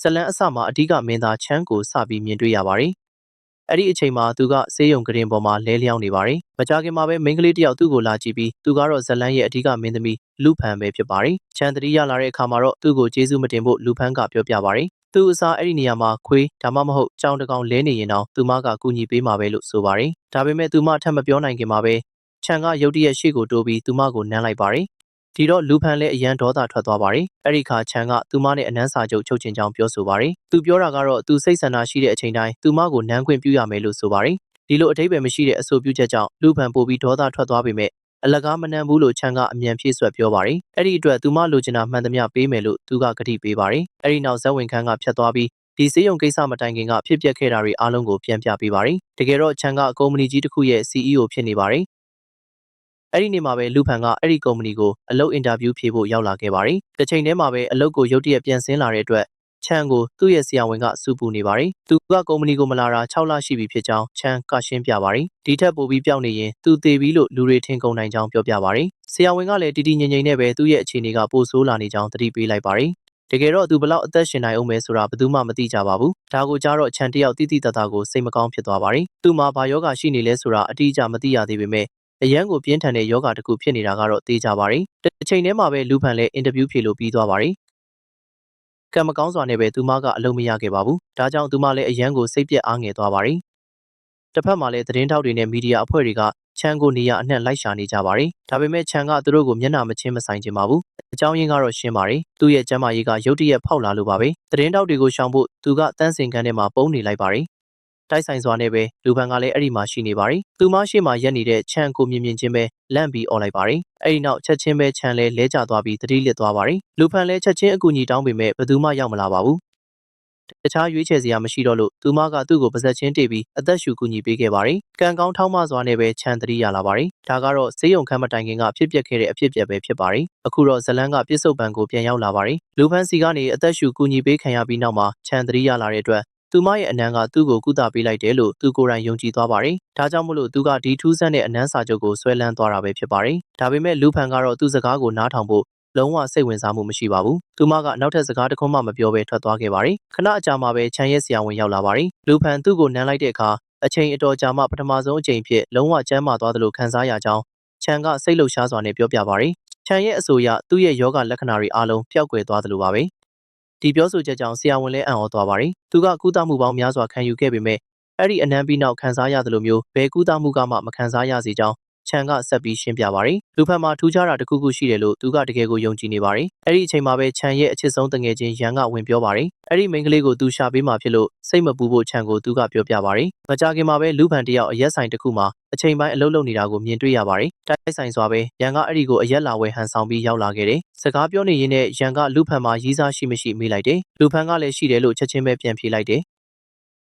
ဇလန်အစမှာအဓိကမင်းသားချမ်းကိုစပြီးမြင်တွေ့ရပါတယ်။အဲ့ဒီအချိန်မှာသူကဆေးရုံကရင်ပေါ်မှာလဲလျောင်းနေပါတယ်။မကြခင်မှာပဲမိန်းကလေးတယောက်သူ့ကိုလာကြည့်ပြီးသူကတော့ဇလန်ရဲ့အဓိကမင်းသမီးလူဖန်ပဲဖြစ်ပါတယ်။ချမ်းသတိရလာတဲ့အခါမှာတော့သူ့ကိုကျေးဇူးမတင်ဖို့လူဖန်ကပြောပြပါတယ်။သူ့အစားအဲ့ဒီနေရာမှာခွေးဒါမှမဟုတ်ကြောင်တကောင်လဲနေရင်တော့သူမကကူညီပေးမှာပဲလို့ဆိုပါတယ်။ဒါပေမဲ့သူမထပ်မပြောနိုင်ခင်မှာပဲချန်ကရုတ်တရက်ရှေ့ကိုတိုးပြီးသူမကိုနမ်းလိုက်ပါတယ်။ဒီတော့လူဖန်လည်းအရန်ဒေါသထွက်သွားပါတယ်။အဲ့ဒီခါချန်ကသူမနဲ့အနမ်းစာချုပ်ချုပ်ချင်ကြောင်းပြောဆိုပါတယ်။သူပြောတာကတော့သူစိတ်ဆန္ဒရှိတဲ့အချိန်တိုင်းသူမကိုနမ်းခွင့်ပြုရမယ်လို့ဆိုပါတယ်။ဒီလိုအထိပ္ပယ်မရှိတဲ့အဆိုပြုချက်ကြောင့်လူဖန်ပို့ပြီးဒေါသထွက်သွားပေမဲ့အလကားမနှံဘူးလို့ချန်ကအမြန်ဖြည့်ဆွတ်ပြောပါတယ်။အဲ့ဒီအတွက်သူမလိုချင်တာမှန်သမျှပေးမယ်လို့သူကကတိပေးပါတယ်။အဲ့ဒီနောက်ဇက်ဝင်ခန်းကဖြတ်သွားပြီးဒီစေးရုံကိစ္စမတိုင်ခင်ကဖြစ်ပျက်ခဲ့တာတွေအားလုံးကိုပြန်ပြပေးပါတယ်။တကယ်တော့ချန်ကကုမ္ပဏီကြီးတစ်ခုရဲ့ CEO ဖြစ်နေပါတယ်။အဲ့ဒီနေ့မှာပဲလူဖန်ကအဲ့ဒီကုမ္ပဏီကိုအလုပ်အင်တာဗျူးဖြေဖို့ရောက်လာခဲ့ပါတယ်။တစ်ချိန်တည်းမှာပဲအလုပ်ကိုရုတ်တရက်ပြန်ဆင်းလာတဲ့အတွက်ချန်ကိုသူ့ရဲ့ဆရာဝန်ကစူပူနေပါတယ်။သူကကုမ္ပဏီကိုမလာတာ6လရှိပြီဖြစ်ကြောင်းချန်ကရှင်းပြပါတယ်။ဒီထက်ပိုပြီးပြောင်းနေရင်သူသေပြီလို့လူတွေထင်ကုန်နိုင်ကြောင်းပြောပြပါတယ်။ဆရာဝန်ကလည်းတီတီငိမ့်ငိမ့်နဲ့ပဲသူ့ရဲ့အခြေအနေကပိုဆိုးလာနေကြောင်းသတိပေးလိုက်ပါတယ်။တကယ်တော့သူဘလောက်အသက်ရှင်နိုင်အောင်မဲဆိုတာဘယ်သူမှမသိကြပါဘူး။ဒါကိုကြားတော့ချန်တယောက်တိတိတတ်တာကိုစိတ်မကောင်းဖြစ်သွားပါတယ်။သူ့မှာဘာယောဂရှိနေလဲဆိုတာအတိအကျမသိရသေးပေမဲ့အရန်ကိုပြင်းထန်တဲ့ယောဂတစ်ခုဖြစ်နေတာကတော့သိကြပါတယ်။တစ်ချိန်တည်းမှာပဲလူဖန်လည်းအင်တာဗျူးဖြေလို့ပြီးသွားပါတယ်။ကံမကောင်းစွာနဲ့ပဲသူမကအလုံးမရခဲ့ပါဘူး။ဒါကြောင့်သူမလည်းအရန်ကိုစိတ်ပြက်အားငယ်သွားပါတယ်။တစ်ဖက်မှာလည်းသတင်းထောက်တွေနဲ့မီဒီယာအဖွဲ့တွေကချန်ကိုနေရအနှံ့လိုက်ရှာနေကြပါတယ်။ဒါပေမဲ့ချန်ကသူတို့ကိုမျက်နှာမချင်းမဆိုင်ချင်ပါဘူး။အကြောင်းရင်းကတော့ရှင်းပါတယ်။သူ့ရဲ့ကျန်းမာရေးကရုတ်တရက်ဖောက်လာလို့ပါပဲ။သတင်းထောက်တွေကိုရှောင်ဖို့သူကတန်းစင်ခန်းထဲမှာပုန်းနေလိုက်ပါတယ်။တိုက်ဆိုင်စွာနဲ့ပဲလူဖန်ကလည်းအဲ့ဒီမှာရှိနေပါတယ်။သူမရှိမှရက်နေတဲ့ချန်ကိုမြင်ချင်းပဲလန့်ပြီးអော်လိုက်ပါတယ်။အဲ့ဒီနောက်ချက်ချင်းပဲချန်လဲလဲကျသွားပြီးသတိလစ်သွားပါတယ်။လူဖန်လည်းချက်ချင်းအကူအညီတောင်းပေမဲ့ဘယ်သူမှရောက်မလာပါဘူး။တခြားရွေးချယ်စရာမရှိတော့လို့သူမကသူ့ကိုပါဇက်ချင်းတေးပြီးအသက်ရှူကူညီပေးခဲ့ပါတယ်။ကံကောင်းထောက်မစွာနဲ့ပဲချန်သတိရလာပါတယ်။ဒါကတော့ဆေးရုံခန်းမတိုင်ခင်ကဖြစ်ပျက်ခဲ့တဲ့အဖြစ်အပျက်ပဲဖြစ်ပါတယ်။အခုတော့ဇလန်းကပြစ်စုံပံကိုပြန်ရောက်လာပါတယ်။လူဖန်စီကနေအသက်ရှူကူညီပေးခံရပြီးနောက်မှာချန်သတိရလာတဲ့အတွက်သူမရဲ့အနံကသူ့ကိုကုသပေးလိုက်တယ်လို့သူကိုယ်တိုင်ယုံကြည်သွားပါတယ်။ဒါကြောင့်မို့လို့သူကဒီထူးဆန်းတဲ့အနမ်းစာချုပ်ကိုဆွဲလန်းသွားတာပဲဖြစ်ပါတယ်။ဒါပေမဲ့လူဖန်ကတော့သူ့စကားကိုနားထောင်ဖို့လုံးဝစိတ်ဝင်စားမှုမရှိပါဘူး။သူမကနောက်ထပ်စကားတစ်ခုမှမပြောဘဲထွက်သွားခဲ့ပါတယ်။ခဏအကြာမှာပဲချန်ရဲ့ဆရာဝန်ရောက်လာပါတယ်။လူဖန်သူ့ကိုနမ်းလိုက်တဲ့အခါအချိန်အတော်ကြာမှပထမဆုံးအချိန်ဖြစ်လုံးဝကျန်းမာသွားသလိုခံစားရကြောင်းချန်ကစိတ်လှုပ်ရှားစွာနဲ့ပြောပြပါတယ်။ချန်ရဲ့အဆိုအရသူ့ရဲ့ယောဂလက္ခဏာတွေအားလုံးပျောက်ကွယ်သွားသလိုပါပဲ။ဒီပြောဆိုချက်ကြောင့်ဆရာဝန်လည်းအံ့ဩသွားပါတယ်။သူကကုသမှုပေါင်းများစွာခံယူခဲ့ပေမဲ့အဲ့ဒီအနမ်းပြီးနောက်ခံစားရသလိုမျိုးဘယ်ကုသမှုကမှမခံစားရစေကြောင်းချန်ကဆက်ပြီးရှင်းပြပါတယ်။လူဖန်မှာထူးခြားတာတစ်ခုခုရှိတယ်လို့သူကတကယ်ကိုယုံကြည်နေပါတယ်။အဲ့ဒီအချိန်မှာပဲချန်ရဲ့အချစ်ဆုံးတငယ်ချင်းရန်ကဝင်ပြောပါတယ်။အဲ့ဒီမိန်းကလေးကိုသူရှာပေးမှဖြစ်လို့စိတ်မပူဖို့ချန်ကိုသူကပြောပြပါတယ်။မကြခင်မှာပဲလူဖန်တယောက်အရက်ဆိုင်တစ်ခုမှာအချိန်ပိုင်းအလုပ်လုပ်နေတာကိုမြင်တွေ့ရပါတယ်။တိုက်ဆိုင်စွာပဲရန်ကအဲ့ဒီကိုအရက်လာဝယ်ဟန်ဆောင်ပြီးရောက်လာခဲ့တယ်။စကားပြောနေရင်းနဲ့ရန်ကလူဖန်မှာရီးစားရှိမရှိမေးလိုက်တယ်။လူဖန်ကလည်းရှိတယ်လို့ချက်ချင်းပဲပြန်ဖြေလိုက်တယ်။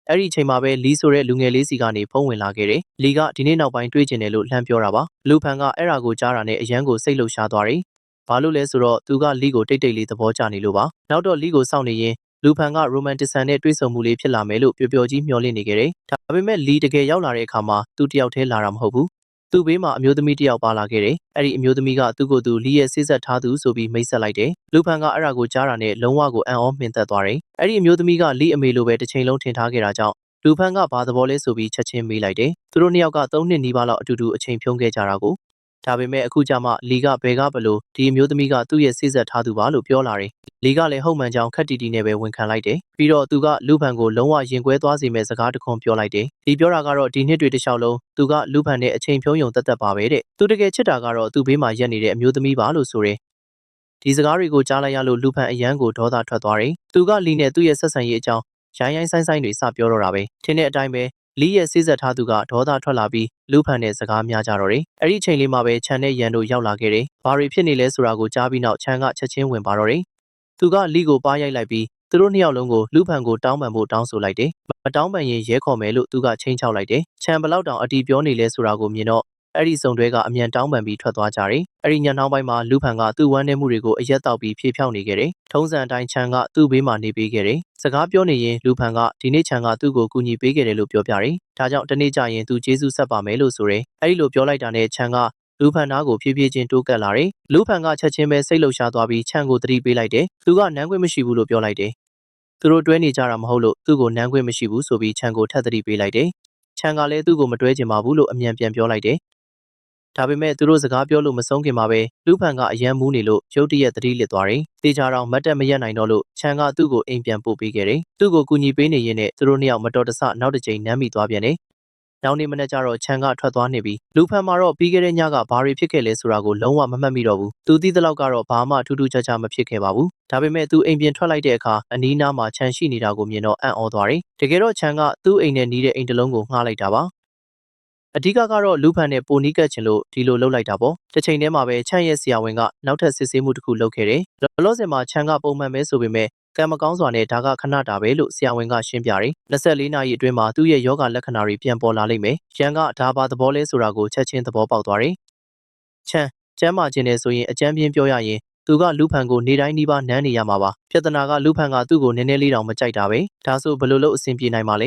အဲ့ဒီအချိန်မှာပဲလီဆိုတဲ့လူငယ်လေးစီကနေဖုန်းဝင်လာခဲ့တယ်။လီကဒီနေ့နောက်ပိုင်းတွေ့ကျင်တယ်လို့လှမ်းပြောတာပါ။လူဖန်ကအဲ့ဒါကိုကြားတာနဲ့အရန်ကိုစိတ်လှုပ်ရှားသွားတယ်။ဘာလို့လဲဆိုတော့သူကလီကိုတိတ်တိတ်လေးသဘောကျနေလို့ပါ။နောက်တော့လီကိုစောင့်နေရင်လူဖန်ကရိုမန်တစ်ဆန်နဲ့တွေ့ဆုံမှုလေးဖြစ်လာမယ်လို့ပျော်ပျော်ကြီးမျှော်လင့်နေခဲ့တယ်။ဒါပေမဲ့လီတကယ်ရောက်လာတဲ့အခါမှာသူတယောက်တည်းလာတာမဟုတ်ဘူး။သူ့ဘေးမှာအမျိုးသမီးတယောက်ပါလာခဲ့တယ်။အဲ့ဒီအမျိုးသမီးကသူ့ကိုယ်သူလီရဲ့ဆေးဆက်ထားသူဆိုပြီးမိတ်ဆက်လိုက်တယ်။လူဖန်ကအဲ့ဒါကိုကြားတာနဲ့လုံးဝကိုအံ့ဩမှင်သက်သွားတယ်။အဲ့ဒီအမျိုးသမီးကလီအမေလိုပဲတစ်ချိန်လုံးထင်ထားခဲ့တာကြောင့်လူဖန်ကဘာသဘောလဲဆိုပြီးချက်ချင်းမေးလိုက်တယ်။သူတို့နှစ်ယောက်က3နှစ်နီးပါးလောက်အတူတူအချိန်ဖြုံးခဲ့ကြတာကိုဒါပေမဲ့အခုကျမှလီကဘယ်ကဘလို့ဒီအမျိုးသမီးကသူ့ရဲ့ဆေးဆက်ထားသူပါလို့ပြောလာတယ်။လီကလည်းဟုတ်မှန်ကြောင်းခက်တီတီနဲ့ပဲဝန်ခံလိုက်တယ်။ပြီးတော့သူကလူဖန်ကိုလုံးဝရင်ကွဲသွားစေမဲ့စကားတစ်ခွန်းပြောလိုက်တယ်။ဒီပြောတာကတော့ဒီနှစ်တွေတစ်လျှောက်လုံးသူကလူဖန်နဲ့အချိန်ဖြုံးယုံတက်ပါပဲတဲ့။သူတကယ်ချစ်တာကတော့သူ့ဘေးမှာရက်နေတဲ့အမျိုးသမီးပါလို့ဆိုတယ်။ဒီစကားတွေကိုကြားလိုက်ရလို့လူဖန်အရန်ကိုဒေါသထွက်သွားတယ်။သူကလီနဲ့သူ့ရဲ့ဆက်ဆံရေးအကြောင်းရိုင်းရိုင်းဆိုင်ဆိုင်တွေစပြောတော့တာပဲထင်းတဲ့အတိုင်းပဲလီရဲ့ဆေးဆက်ထားသူကဒေါသထွက်လာပြီးလူဖန်နဲ့စကားများကြတော့တယ်အဲ့ဒီချိန်လေးမှာပဲချန်နဲ့ရန်တို့ရောက်လာခဲ့တယ်ဘာတွေဖြစ်နေလဲဆိုတာကိုကြားပြီးနောက်ချန်ကချက်ချင်းဝင်ပါတော့တယ်သူကလီကိုပါရိုက်လိုက်ပြီးသူတို့နှစ်ယောက်လုံးကိုလူဖန်ကိုတောင်းပန်ဖို့တောင်းဆိုလိုက်တယ်မတောင်းပန်ရင်ရဲခေါ်မယ်လို့သူကချင်းချောက်လိုက်တယ်ချန်ဘလောက်တောင်အတီးပြောနေလဲဆိုတာကိုမြင်တော့အဲ့ဒီစုံတွဲကအမြန်တောင်းပန်ပြီးထွက်သွားကြတယ်။အဲ့ဒီညနှောင်းပိုင်းမှာလူဖန်ကသူ့ဝမ်းနည်းမှုတွေကိုအရက်တောက်ပြီးဖြေဖြောင်းနေခဲ့တယ်။ထုံးစံအတိုင်းချန်ကသူ့ဘေးမှာနေပေးခဲ့တယ်။စကားပြောနေရင်လူဖန်ကဒီနေ့ချန်ကသူ့ကိုကူညီပေးခဲ့တယ်လို့ပြောပြတယ်။ဒါကြောင့်တနေ့ကျရင်သူကျေးဇူးဆက်ပါမယ်လို့ဆိုတယ်။အဲ့ဒီလိုပြောလိုက်တာနဲ့ချန်ကလူဖန်သားကိုဖြည်းဖြည်းချင်းတိုးကပ်လာတယ်။လူဖန်ကချက်ချင်းပဲစိတ်လှုပ်ရှားသွားပြီးချန်ကိုသတိပေးလိုက်တယ်။သူကနန်းခွင့်မရှိဘူးလို့ပြောလိုက်တယ် သူတို့တွဲနေကြတာမဟုတ်လို့သူ့ကိုနမ်းခွင့်မရှိဘူးဆိုပြီးချန်ကိုထပ်သတိပေးလိုက်တယ်ချန်ကလည်းသူ့ကိုမတွဲချင်ပါဘူးလို့အမြန်ပြန်ပြောလိုက်တယ်ဒါပေမဲ့သူတို့စကားပြောလို့မဆုံးခင်မှာပဲလူဖန်ကအယမ်းမူးနေလို့ရုတ်တရက်သတိလစ်သွားတယ်။တေချာတော့မတ်တက်မရက်နိုင်တော့လို့ချန်ကသူ့ကိုအိမ်ပြန်ပို့ပေးခဲ့တယ်။သူ့ကိုကူညီပေးနေရင်းနဲ့သူတို့နှစ်ယောက်မတော်တဆနောက်တစ်ကြိမ်နမ်းမိသွားပြန်တယ်။နောက်နေ့မနေ့ကျတော့ချန်ကထွက်သွားနေပြီ။လူဖန်မှာတော့ပြီးခဲ့တဲ့ညကဘာတွေဖြစ်ခဲ့လဲဆိုတာကိုလုံးဝမမှတ်မိတော့ဘူး။သူသိသလောက်ကတော့ဘာမှထူးထူးခြားခြားမဖြစ်ခဲ့ပါဘူး။ဒါပေမဲ့သူအိမ်ပြင်ထွက်လိုက်တဲ့အခါအနီးနားမှာချန်ရှိနေတာကိုမြင်တော့အံ့ဩသွားတယ်။တကယ်တော့ချန်ကသူ့အိမ်နဲ့နီးတဲ့အိမ်တစ်လုံးကိုငှားလိုက်တာပါ။အဓိကကတော့လူဖန်နဲ့ပိုနီးကပ်ချင်လို့ဒီလိုလုပ်လိုက်တာပေါ့တစ်ချိန်တည်းမှာပဲချန်ရဲ့ဆရာဝန်ကနောက်ထပ်စစ်ဆေးမှုတစ်ခုလုပ်ခဲ့တယ်လောလောဆယ်မှာချန်ကပုံမှန်ပဲဆိုပေမဲ့ကံမကောင်းစွာနဲ့ဒါကခဏတာပဲလို့ဆရာဝန်ကရှင်းပြတယ်24နာရီအတွင်းမှာသူ့ရဲ့ယောဂလက္ခဏာတွေပြန်ပေါ်လာလိမ့်မယ်ရန်ကဒါဘာသဘောလဲဆိုတာကိုချက်ချင်းသဘောပေါက်သွားတယ်ချန်ကျမ်းမာခြင်းနဲ့ဆိုရင်အကြမ်းပြင်းပြောရရင်သူကလူဖန်ကိုနေတိုင်းနီးပါးနမ်းနေရမှာပါပြဿနာကလူဖန်ကသူ့ကိုနည်းနည်းလေးတောင်မကြိုက်တာပဲဒါဆိုဘယ်လိုလုပ်အဆင်ပြေနိုင်မှာလ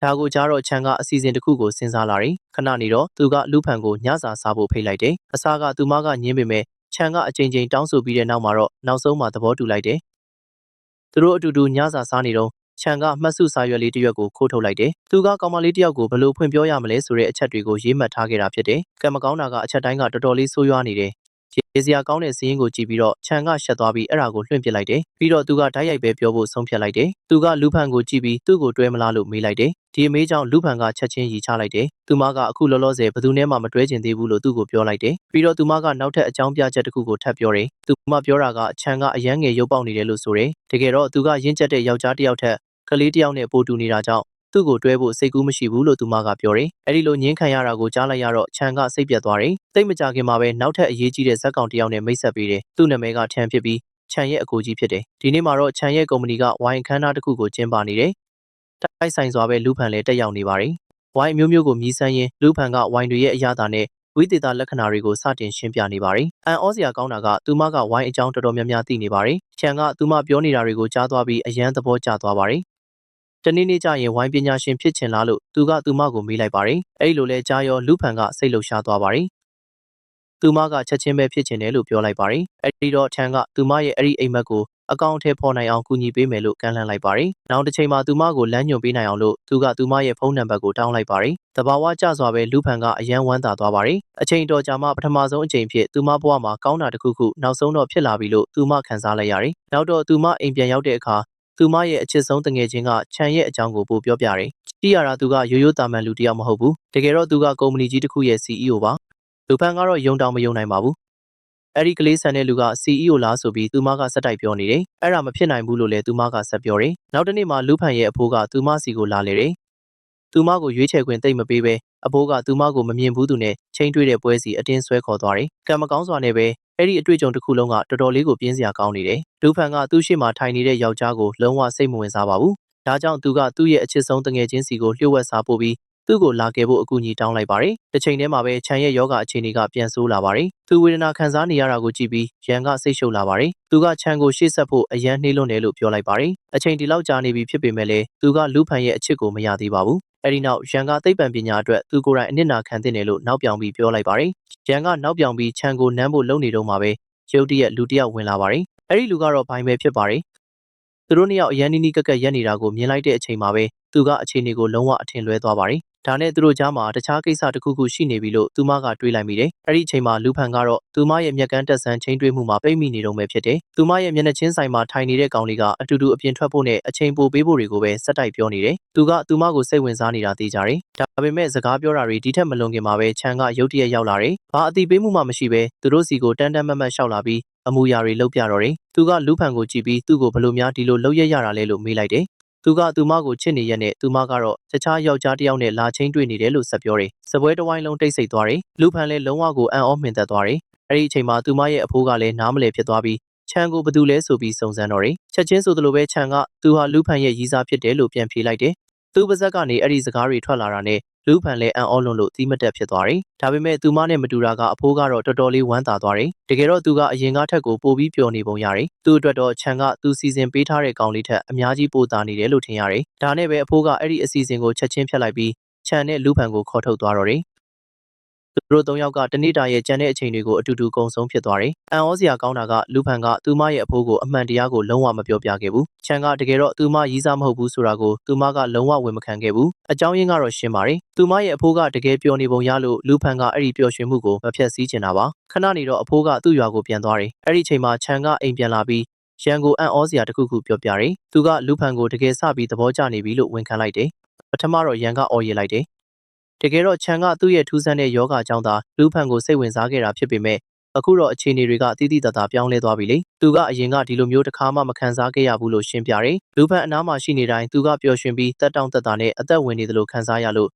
ဲဒါကိုကြားတော့ချန်ကအစီအစဉ်တစ်ခုကိုစဉ်းစားလာတယ်။ခဏနေတော့သူကလူဖန်ကိုညစာစားဖို့ဖိတ်လိုက်တယ်။အစားကသူမကညင်းပေမဲ့ချန်ကအချိန်ချင်းတောင်းဆိုပြီးတဲ့နောက်မှာတော့နောက်ဆုံးမှသဘောတူလိုက်တယ်။သူတို့အတူတူညစာစားနေတော့ချန်ကမှတ်စုစာရွက်လေးတစ်ရွက်ကိုခိုးထုတ်လိုက်တယ်။သူကကောင်မလေးတစ်ယောက်ကိုဘယ်လိုဖွင့်ပြောရမလဲဆိုတဲ့အချက်တွေကိုရေးမှတ်ထားခဲ့တာဖြစ်တယ်။ကံမကောင်းတာကအချက်တိုင်းကတော်တော်လေးဆိုးရွားနေတယ်။ရေစရာကောင်းတဲ့စည်းရင်းကိုကြည့်ပြီးတော့ချန်ကရှက်သွားပြီးအဲ့ဒါကိုလွှင့်ပစ်လိုက်တယ်။ပြီးတော့သူကဓာတ်ရိုက်ပဲပြောဖို့ဆုံးဖြတ်လိုက်တယ်။သူကလူဖန်ကိုကြည့်ပြီးသူ့ကိုတွဲမလားလို့မေးလိုက်တယ်။ဒီအမေးကြောင့်လူဖန်ကချက်ချင်းရီချလိုက်တယ်။သူမကအခုလောလောဆယ်ဘယ်သူနဲ့မှမတွဲကျင်သေးဘူးလို့သူ့ကိုပြောလိုက်တယ်။ပြီးတော့သူမကနောက်ထပ်အကြောင်းပြချက်တစ်ခုကိုထပ်ပြောတယ်။သူမပြောတာကချန်ကအယမ်းငယ်ရုပ်ပေါက်နေတယ်လို့ဆိုတယ်။တကယ်တော့သူကရင့်ကျက်တဲ့ယောက်ျားတစ်ယောက်ထက်ကလေးတစ်ယောက်နဲ့ပိုတူနေတာကြောင့်သူ့ကိုတွဲဖို့စိတ်ကူးမရှိဘူးလို့သူမကပြောတယ်။အဲဒီလိုညှင်းခံရတာကိုကြားလိုက်ရတော့ချန်ကစိတ်ပြတ်သွားတယ်။သိမကြခင်မှာပဲနောက်ထပ်အရေးကြီးတဲ့ဇက်ကောင်တစ်ယောက်နဲ့မိတ်ဆက်ပေးတယ်။သူ့နာမည်ကထန်ဖြစ်ပြီးချန်ရဲ့အကိုကြီးဖြစ်တယ်။ဒီနေ့မှာတော့ချန်ရဲ့ကုမ္ပဏီကဝိုင်အခမ်းအနားတစ်ခုကိုကျင်းပနေတယ်။တိုက်ဆိုင်စွာပဲလူဖန်လည်းတက်ရောက်နေပါတယ်။ဝိုင်မျိုးမျိုးကိုမြည်ဆန်းရင်းလူဖန်ကဝိုင်တွေရဲ့အရာသာနဲ့ဝိသေသလက္ခဏာတွေကိုစတင်ရှင်းပြနေပါတယ်။အန်ဩစရာကောင်းတာကသူမကဝိုင်အကြောင်းတော်တော်များများသိနေပါတယ်။ချန်ကသူမပြောနေတာတွေကိုကြားသွားပြီးအယမ်းသဘောကျသွားပါတယ်။တနေ့နေ့ကျရင်ဝိုင်းပညာရှင်ဖြစ်ချင်လားလို့သူကသူမကိုမေးလိုက်ပါတယ်။အဲ့လိုလဲကြားရောလူဖန်ကစိတ်လှုပ်ရှားသွားပါတယ်။သူမကချက်ချင်းပဲဖြစ်ချင်တယ်လို့ပြောလိုက်ပါတယ်။အဲ့ဒီတော့ထန်ကသူမရဲ့အဲ့ဒီအိမ်မက်ကိုအကောင့်ထဲပေါ်နိုင်အောင်ကူညီပေးမယ်လို့ကမ်းလှမ်းလိုက်ပါတယ်။နောက်တစ်ချိန်မှာသူမကိုလမ်းညွှန်ပေးနိုင်အောင်လို့သူကသူမရဲ့ဖုန်းနံပါတ်ကိုတောင်းလိုက်ပါတယ်။တဘာဝကျစွာပဲလူဖန်ကအယမ်းဝမ်းသာသွားပါတယ်။အချိန်တော်ကြာမှပထမဆုံးအချိန်ဖြစ်သူမဘဝမှာကောင်းတာတစ်ခုခုနောက်ဆုံးတော့ဖြစ်လာပြီလို့သူမခံစားလိုက်ရတယ်။နောက်တော့သူမအိမ်ပြန်ရောက်တဲ့အခါသူမရဲ့အချစ်ဆုံးတငယ်ချင်းကချန်ရဲ့အကြောင်းကိုပို့ပြောပြတယ်။ကြည့်ရတာသူကရိုးရိုးတာမန်လူတစ်ယောက်မဟုတ်ဘူး။တကယ်တော့သူကကုမ္ပဏီကြီးတစ်ခုရဲ့ CEO ပါ။လူဖန်ကတော့ယုံတောင်မယုံနိုင်ပါဘူး။အဲ့ဒီကလေးဆန်တဲ့လူက CEO လားဆိုပြီးသူမကစက်တိုက်ပြောနေတယ်။အဲ့ဒါမဖြစ်နိုင်ဘူးလို့လည်းသူမကဆက်ပြောတယ်။နောက်တစ်နေ့မှာလူဖန်ရဲ့အဖိုးကသူမစီကိုလာလေတယ်။သူမကိုရွေးချယ်ခွင့်သိမ့်မပေးပဲအဖိုးကသူမကိုမမြင်ဘူးသူနဲ့ချိန်တွေ့တဲ့ပွဲစီအတင်းဆွဲခေါ်သွားတယ်။ကံမကောင်းစွာနဲ့ပဲအဲ့ဒီအတွေ့အကြုံတစ်ခုလုံးကတော်တော်လေးကိုပြင်းစရာကောင်းနေတယ်။လူဖန်ကသူ့ရှေ့မှာထိုင်နေတဲ့ယောက်ျားကိုလုံးဝစိတ်မဝင်စားပါဘူး။ဒါကြောင့်သူကသူ့ရဲ့အချစ်ဆုံးတငယ်ချင်းစီကိုလျှို့ဝှက်စားပို့ပြီးသူ့ကိုလာခဲ့ဖို့အကူအညီတောင်းလိုက်ပါတယ်။တစ်ချိန်တည်းမှာပဲချန်ရဲ့ယောဂအခြေအနေကပြန်ဆိုးလာပါတယ်။သူဝေဒနာခံစားနေရတာကိုကြည့်ပြီးရန်ကစိတ်ရှုပ်လာပါတယ်။သူကချန်ကိုရှေ့ဆက်ဖို့အယမ်းနှေးလွန်းတယ်လို့ပြောလိုက်ပါတယ်။အချိန်ဒီလောက်ကြာနေပြီဖြစ်ပေမဲ့လည်းသူကလူဖန်ရဲ့အချစ်ကိုမရသေးပါဘူး။အဲဒီနောက်ရန်ကသိပ္ပံပညာအတွက်သူကိုယ်တိုင်အနစ်နာခံတဲ့တယ်လို့နောက်ပြောင်ပြီးပြောလိုက်ပါတယ်။ရန်ကနောက်ပြောင်ပြီးချန်ကိုနမ်းဖို့လုပ်နေတော့မှပဲရုတ်တရက်လူတစ်ယောက်ဝင်လာပါတယ်။အဲ့ဒီလူကတော့ဘိုင်ပဲဖြစ်ပါတယ်။သူတို့နှစ်ယောက်အရန်နီးနီးကက်ကက်ရက်နေတာကိုမြင်လိုက်တဲ့အချိန်မှာပဲသူကအခြေအနေကိုလုံးဝအထင်လွဲသွားပါတယ်။ဒါနဲ့သူတို့ကြားမှာတခြားကိစ္စတစ်ခုခုရှိနေပြီလို့သူမကတွေးလိုက်မိတယ်။အဲ့ဒီအချိန်မှာလူဖန်ကတော့သူမရဲ့မျက်ကန်းတက်ဆန်းချင်းတွေးမှုမှာပိတ်မိနေတော့မယ်ဖြစ်တယ်။သူမရဲ့မျက်နှာချင်းဆိုင်မှာထိုင်နေတဲ့ကောင်လေးကအတူတူအပြင်ထွက်ဖို့နဲ့အချိန်ပိုပေးဖို့တွေကိုပဲစက်တိုက်ပြောနေတယ်။သူကသူမကိုစိတ်ဝင်စားနေတာသိကြတယ်။ဒါပေမဲ့စကားပြောတာတွေဒီထက်မလွန်ခင်မှာပဲချန်ကရုတ်တရက်ရောက်လာတယ်။ဘာအတိပေးမှုမှမရှိပဲသူတို့စီကိုတန်းတန်းမတ်မတ်ရှောက်လာပြီးအမူအရာတွေလုပ်ပြတော့တယ်။သူကလူဖန်ကိုကြည့်ပြီးသူ့ကိုဘယ်လိုများဒီလိုလုပ်ရတာလဲလို့မေးလိုက်တယ်။သူကသူမကိုချစ်နေရက်နဲ့သူမကတော့တခြားယောက်ျားတစ်ယောက်နဲ့လာချင်းတွေ့နေတယ်လို့ဆက်ပြောတယ်။စပွဲတစ်ဝိုင်းလုံးတိတ်ဆိတ်သွားတယ်။လူဖန်လည်းလုံးဝကိုအံ့ဩမှင်သက်သွားတယ်။အဲ့ဒီအချိန်မှာသူမရဲ့အဖိုးကလည်းနားမလည်ဖြစ်သွားပြီးချန်ကိုဘသူလဲဆိုပြီးစုံစမ်းတော့တယ်။ချက်ချင်းဆိုသလိုပဲချန်ကသူဟာလူဖန်ရဲ့ရီးစားဖြစ်တယ်လို့ပြန်ဖြေလိုက်တယ်။သူ့ပါဇက်ကနေအဲ့ဒီစကားတွေထွက်လာတာနဲ့လူဖန်လည်းအံ့ဩလွန်းလို့သီးမတက်ဖြစ်သွားတယ်။ဒါပေမဲ့သူမနဲ့မတူတာကအဖိုးကတော့တော်တော်လေးဝမ်းသာသွားတယ်။တကယ်တော့သူကအရင်ကထက်ကိုပိုပြီးပျော်နေပုံရတယ်။သူ့အတွက်တော့ချန်ကသူစီစဉ်ပေးထားတဲ့ကောင်လေးထက်အများကြီးပိုသာနေတယ်လို့ထင်ရတယ်။ဒါနဲ့ပဲအဖိုးကအဲ့ဒီအစီအစဉ်ကိုချက်ချင်းဖျက်လိုက်ပြီးချန်နဲ့လူဖန်ကိုခေါ်ထုတ်သွားတော့တယ်။ သူတို့3ယောက်ကတနေ့တာရဲ့ကြံတဲ့အချိန်တွေကိုအတူတူကုံဆုံးဖြစ်သွားတယ်။အန်ဩစရာကောင်းတာကလူဖန်ကသူမရဲ့အဖိုးကိုအမှန်တရားကိုလုံးဝမပြောပြခဲ့ဘူး။ချန်ကတကယ်တော့သူမရီးစားမဟုတ်ဘူးဆိုတာကိုသူမကလုံးဝဝန်မခံခဲ့ဘူး။အကြောင်းရင်းကတော့ရှင်းပါတယ်။သူမရဲ့အဖိုးကတကယ်ပျော်နေပုံရလို့လူဖန်ကအဲ့ဒီပျော်ရွှင်မှုကိုမဖျက်ဆီးချင်တာပါ။ခဏနေတော့အဖိုးကသူ့ရွာကိုပြန်သွားတယ်။အဲ့ဒီချိန်မှာချန်ကအိမ်ပြန်လာပြီးရန်ကိုအံ့ဩစရာတစ်ခုခုပြောပြတယ်။သူကလူဖန်ကိုတကယ်စပြီးသဘောကျနေပြီလို့ဝန်ခံလိုက်တယ်။ပထမတော့ရန်ကအော်ရလိုက်တယ်။တကယ်တော့ချန်ကသူ့ရဲ့ထူးဆန်းတဲ့ယောဂကြောင့်သာလူဖန်ကိုစိတ်ဝင်စားခဲ့တာဖြစ်ပေမဲ့အခုတော့အခြေအနေတွေကတိတိတသာပြောင်းလဲသွားပြီလေ။သူကအရင်ကဒီလိုမျိုးတစ်ခါမှမခံစားခဲ့ရဘူးလို့ရှင်းပြတယ်။လူဖန်အနားမှာရှိနေတိုင်းသူကပျော်ရွှင်ပြီးတက်တောင့်တက်တာနဲ့အသက်ဝင်နေသလိုခံစားရလို့